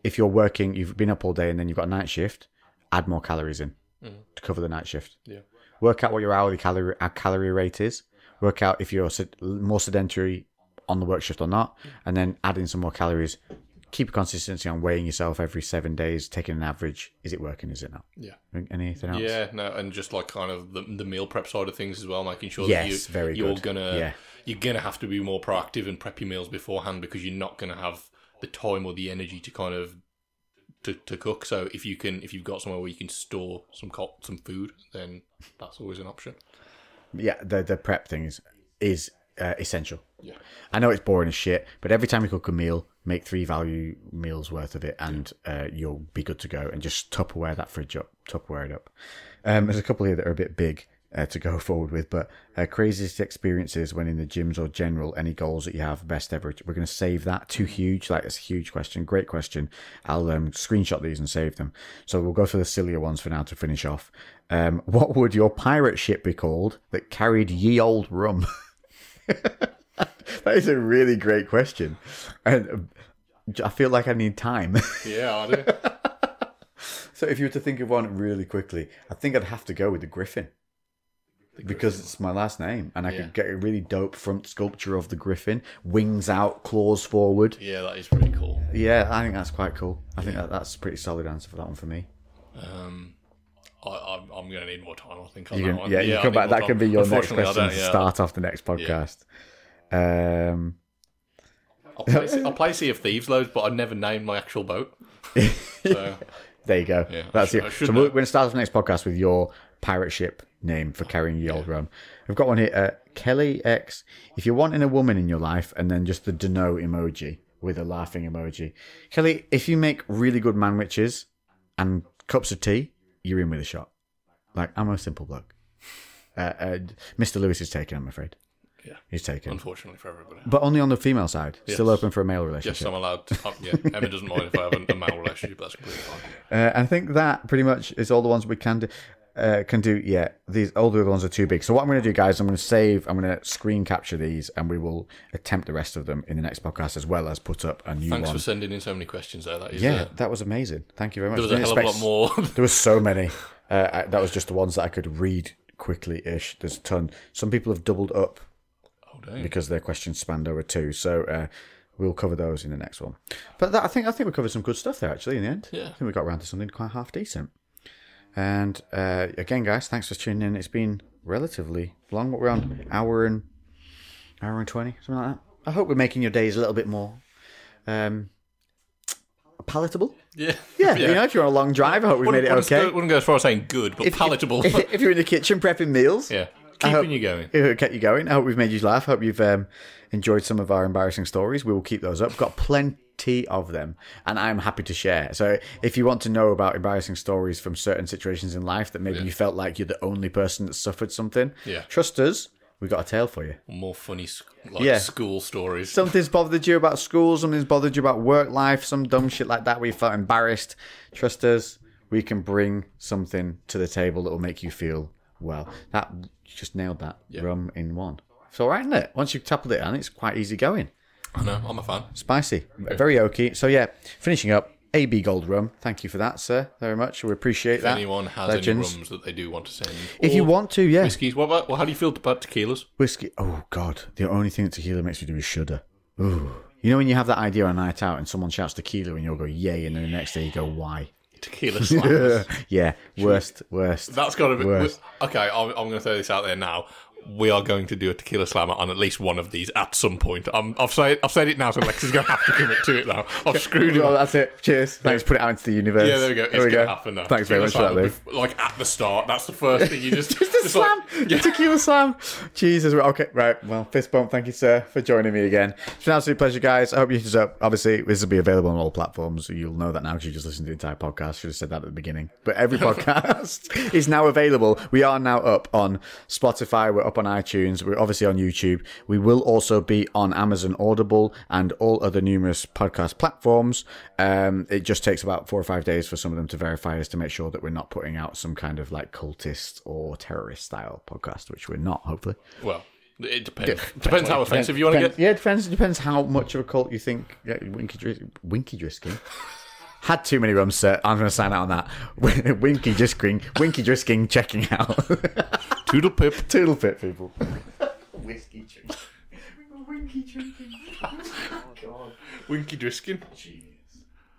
Speaker 1: If you're working, you've been up all day, and then you've got a night shift, add more calories in to cover the night shift. Yeah. Work out what your hourly calorie rate is. Work out if you're more sedentary on the work shift or not, and then add in some more calories. Keep a consistency on weighing yourself every 7 days, taking an average. Is it working? Is it not?
Speaker 2: Yeah.
Speaker 1: Anything else?
Speaker 2: Yeah, no, and just like kind of the meal prep side of things as well, making sure
Speaker 1: that
Speaker 2: you're gonna have to be more proactive and prep your meals beforehand because you're not gonna have the time or the energy to kind of to cook. So if you've got somewhere where you can store some food, then that's always an option.
Speaker 1: Yeah, the prep thing is essential.
Speaker 2: Yeah.
Speaker 1: I know it's boring as shit, but every time you cook a meal, make 3 value meals worth of it, and you'll be good to go. And just Tupperware that fridge up, Tupperware it up. There's a couple here that are a bit big to go forward with, but craziest experiences when in the gyms or general, any goals that you have, best ever. We're going to save that. Too huge, like it's a huge question, great question. I'll screenshot these and save them. So we'll go for the sillier ones for now to finish off. What would your pirate ship be called that carried ye old rum? That is a really great question, and I feel like I need time.
Speaker 2: Yeah, I do.
Speaker 1: So if you were to think of one really quickly, I think I'd have to go with the Griffin. Because it's my last name, and I could get a really dope front sculpture of the Griffin, wings out, claws forward.
Speaker 2: Yeah, that is pretty cool.
Speaker 1: Yeah, I think that's quite cool. I think that's a pretty solid answer for that one for me.
Speaker 2: I'm going to need more time, I think, on
Speaker 1: that
Speaker 2: one.
Speaker 1: Yeah, you come back. That can be your next question to start off the next podcast.
Speaker 2: I'll play Sea of Thieves loads, but I never named my actual boat. So
Speaker 1: There you go.
Speaker 2: Yeah,
Speaker 1: That's it. So
Speaker 2: know.
Speaker 1: we're going to start the next podcast with your pirate ship name for carrying your old rum. We've got one here. Kelly X. If you're wanting a woman in your life, and then just the Dano emoji with a laughing emoji. Kelly, if you make really good manwiches and cups of tea, you're in with a shot. Like, I'm a simple bloke. Mr. Lewis is taken, I'm afraid.
Speaker 2: Yeah,
Speaker 1: he's taken.
Speaker 2: Unfortunately for everybody.
Speaker 1: But only on the female side.
Speaker 2: Yes.
Speaker 1: Still open for a male relationship.
Speaker 2: Yes, I'm allowed to. Emma doesn't mind if I have a male relationship. That's completely fine.
Speaker 1: I think that pretty much is all the ones we can do. Yeah, these all the other ones are too big. So what I'm going to do, guys, I'm going to screen capture these, and we will attempt the rest of them in the next podcast, as well as put up a new one.
Speaker 2: Thanks for sending in so many questions there.
Speaker 1: That was amazing. Thank you very much.
Speaker 2: There was a hell of a lot more.
Speaker 1: There was so many. That was just the ones that I could read quickly-ish. There's a ton. Some people have doubled up because their questions spanned over 2. So we'll cover those in the next one. But I think we covered some good stuff there, actually, in the end.
Speaker 2: Yeah.
Speaker 1: I think we got around to something quite half decent. And again, guys, thanks for tuning in. It's been relatively long. What we're on, hour and 20, something like that. I hope we're making your days a little bit more palatable.
Speaker 2: Yeah.
Speaker 1: If you're on a long drive, I hope we've made it okay.
Speaker 2: Wouldn't go as far as saying good, but palatable.
Speaker 1: If you're in the kitchen prepping meals,
Speaker 2: keeping you going.
Speaker 1: It'll keep you going. I hope we've made you laugh. I hope you've enjoyed some of our embarrassing stories. We will keep those up. We've got plenty of them, and I'm happy to share. So if you want to know about embarrassing stories from certain situations in life that maybe you felt like you're the only person that suffered something, trust us, we've got a tale for you.
Speaker 2: More funny school stories.
Speaker 1: Something's bothered you about school, something's bothered you about work life, some dumb shit like that where you felt embarrassed. Trust us, we can bring something to the table that will make you feel well. That you just nailed that. Rum in one. It's all right, isn't it? Once you've tackled it on, it's quite easy going.
Speaker 2: I know, I'm a fan.
Speaker 1: Spicy. Very oaky. So finishing up, AB Gold Rum. Thank you for that, sir, very much. We appreciate that.
Speaker 2: If anyone has any rums that they do want to send.
Speaker 1: If you want to,
Speaker 2: Whiskies. How do you feel about tequilas?
Speaker 1: Whiskey. Oh, God. The only thing that tequila makes me do is shudder. Ooh. You know when you have that idea on a night out and someone shouts tequila and you'll go, yay, and then the next day you go, why?
Speaker 2: Tequila slammers.
Speaker 1: Worst.
Speaker 2: That's got to be...
Speaker 1: worst.
Speaker 2: Okay, I'm going to throw this out there now. We are going to do a tequila slammer on at least one of these at some point. I've said it now, so Lex is going to have to commit to it now. I've screwed it.
Speaker 1: Well, that's it. Cheers. Thanks. Put it out into the universe.
Speaker 2: Yeah, there we go. It's going to happen now.
Speaker 1: Thanks very much for that, Luke.
Speaker 2: Like at the start, that's the first thing you just...
Speaker 1: just a slam. Tequila slam. Jesus. Okay, right. Well, fist bump. Thank you, sir, for joining me again. It's been an absolute pleasure, guys. I hope you hit us up. Obviously, this will be available on all platforms. You'll know that now because you just listened to the entire podcast. Should have said that at the beginning. But every podcast is now available. We are now up on Spotify. We're up on iTunes. We're obviously on YouTube. We will also be on Amazon Audible and all other numerous podcast platforms. It just takes about 4 or 5 days for some of them to verify us to make sure that we're not putting out some kind of like cultist or terrorist style podcast, which we're not, hopefully.
Speaker 2: Well, it depends. Depends how offensive you want to get.
Speaker 1: Yeah, it depends how much of a cult you think. Yeah, Winky Drisking. Had too many rums, sir. I'm going to sign out on that. Winky Drisking checking out.
Speaker 2: Toodle pip,
Speaker 1: people. Whiskey drinking.
Speaker 2: Winky drinking. Oh, God. Winky Drisking.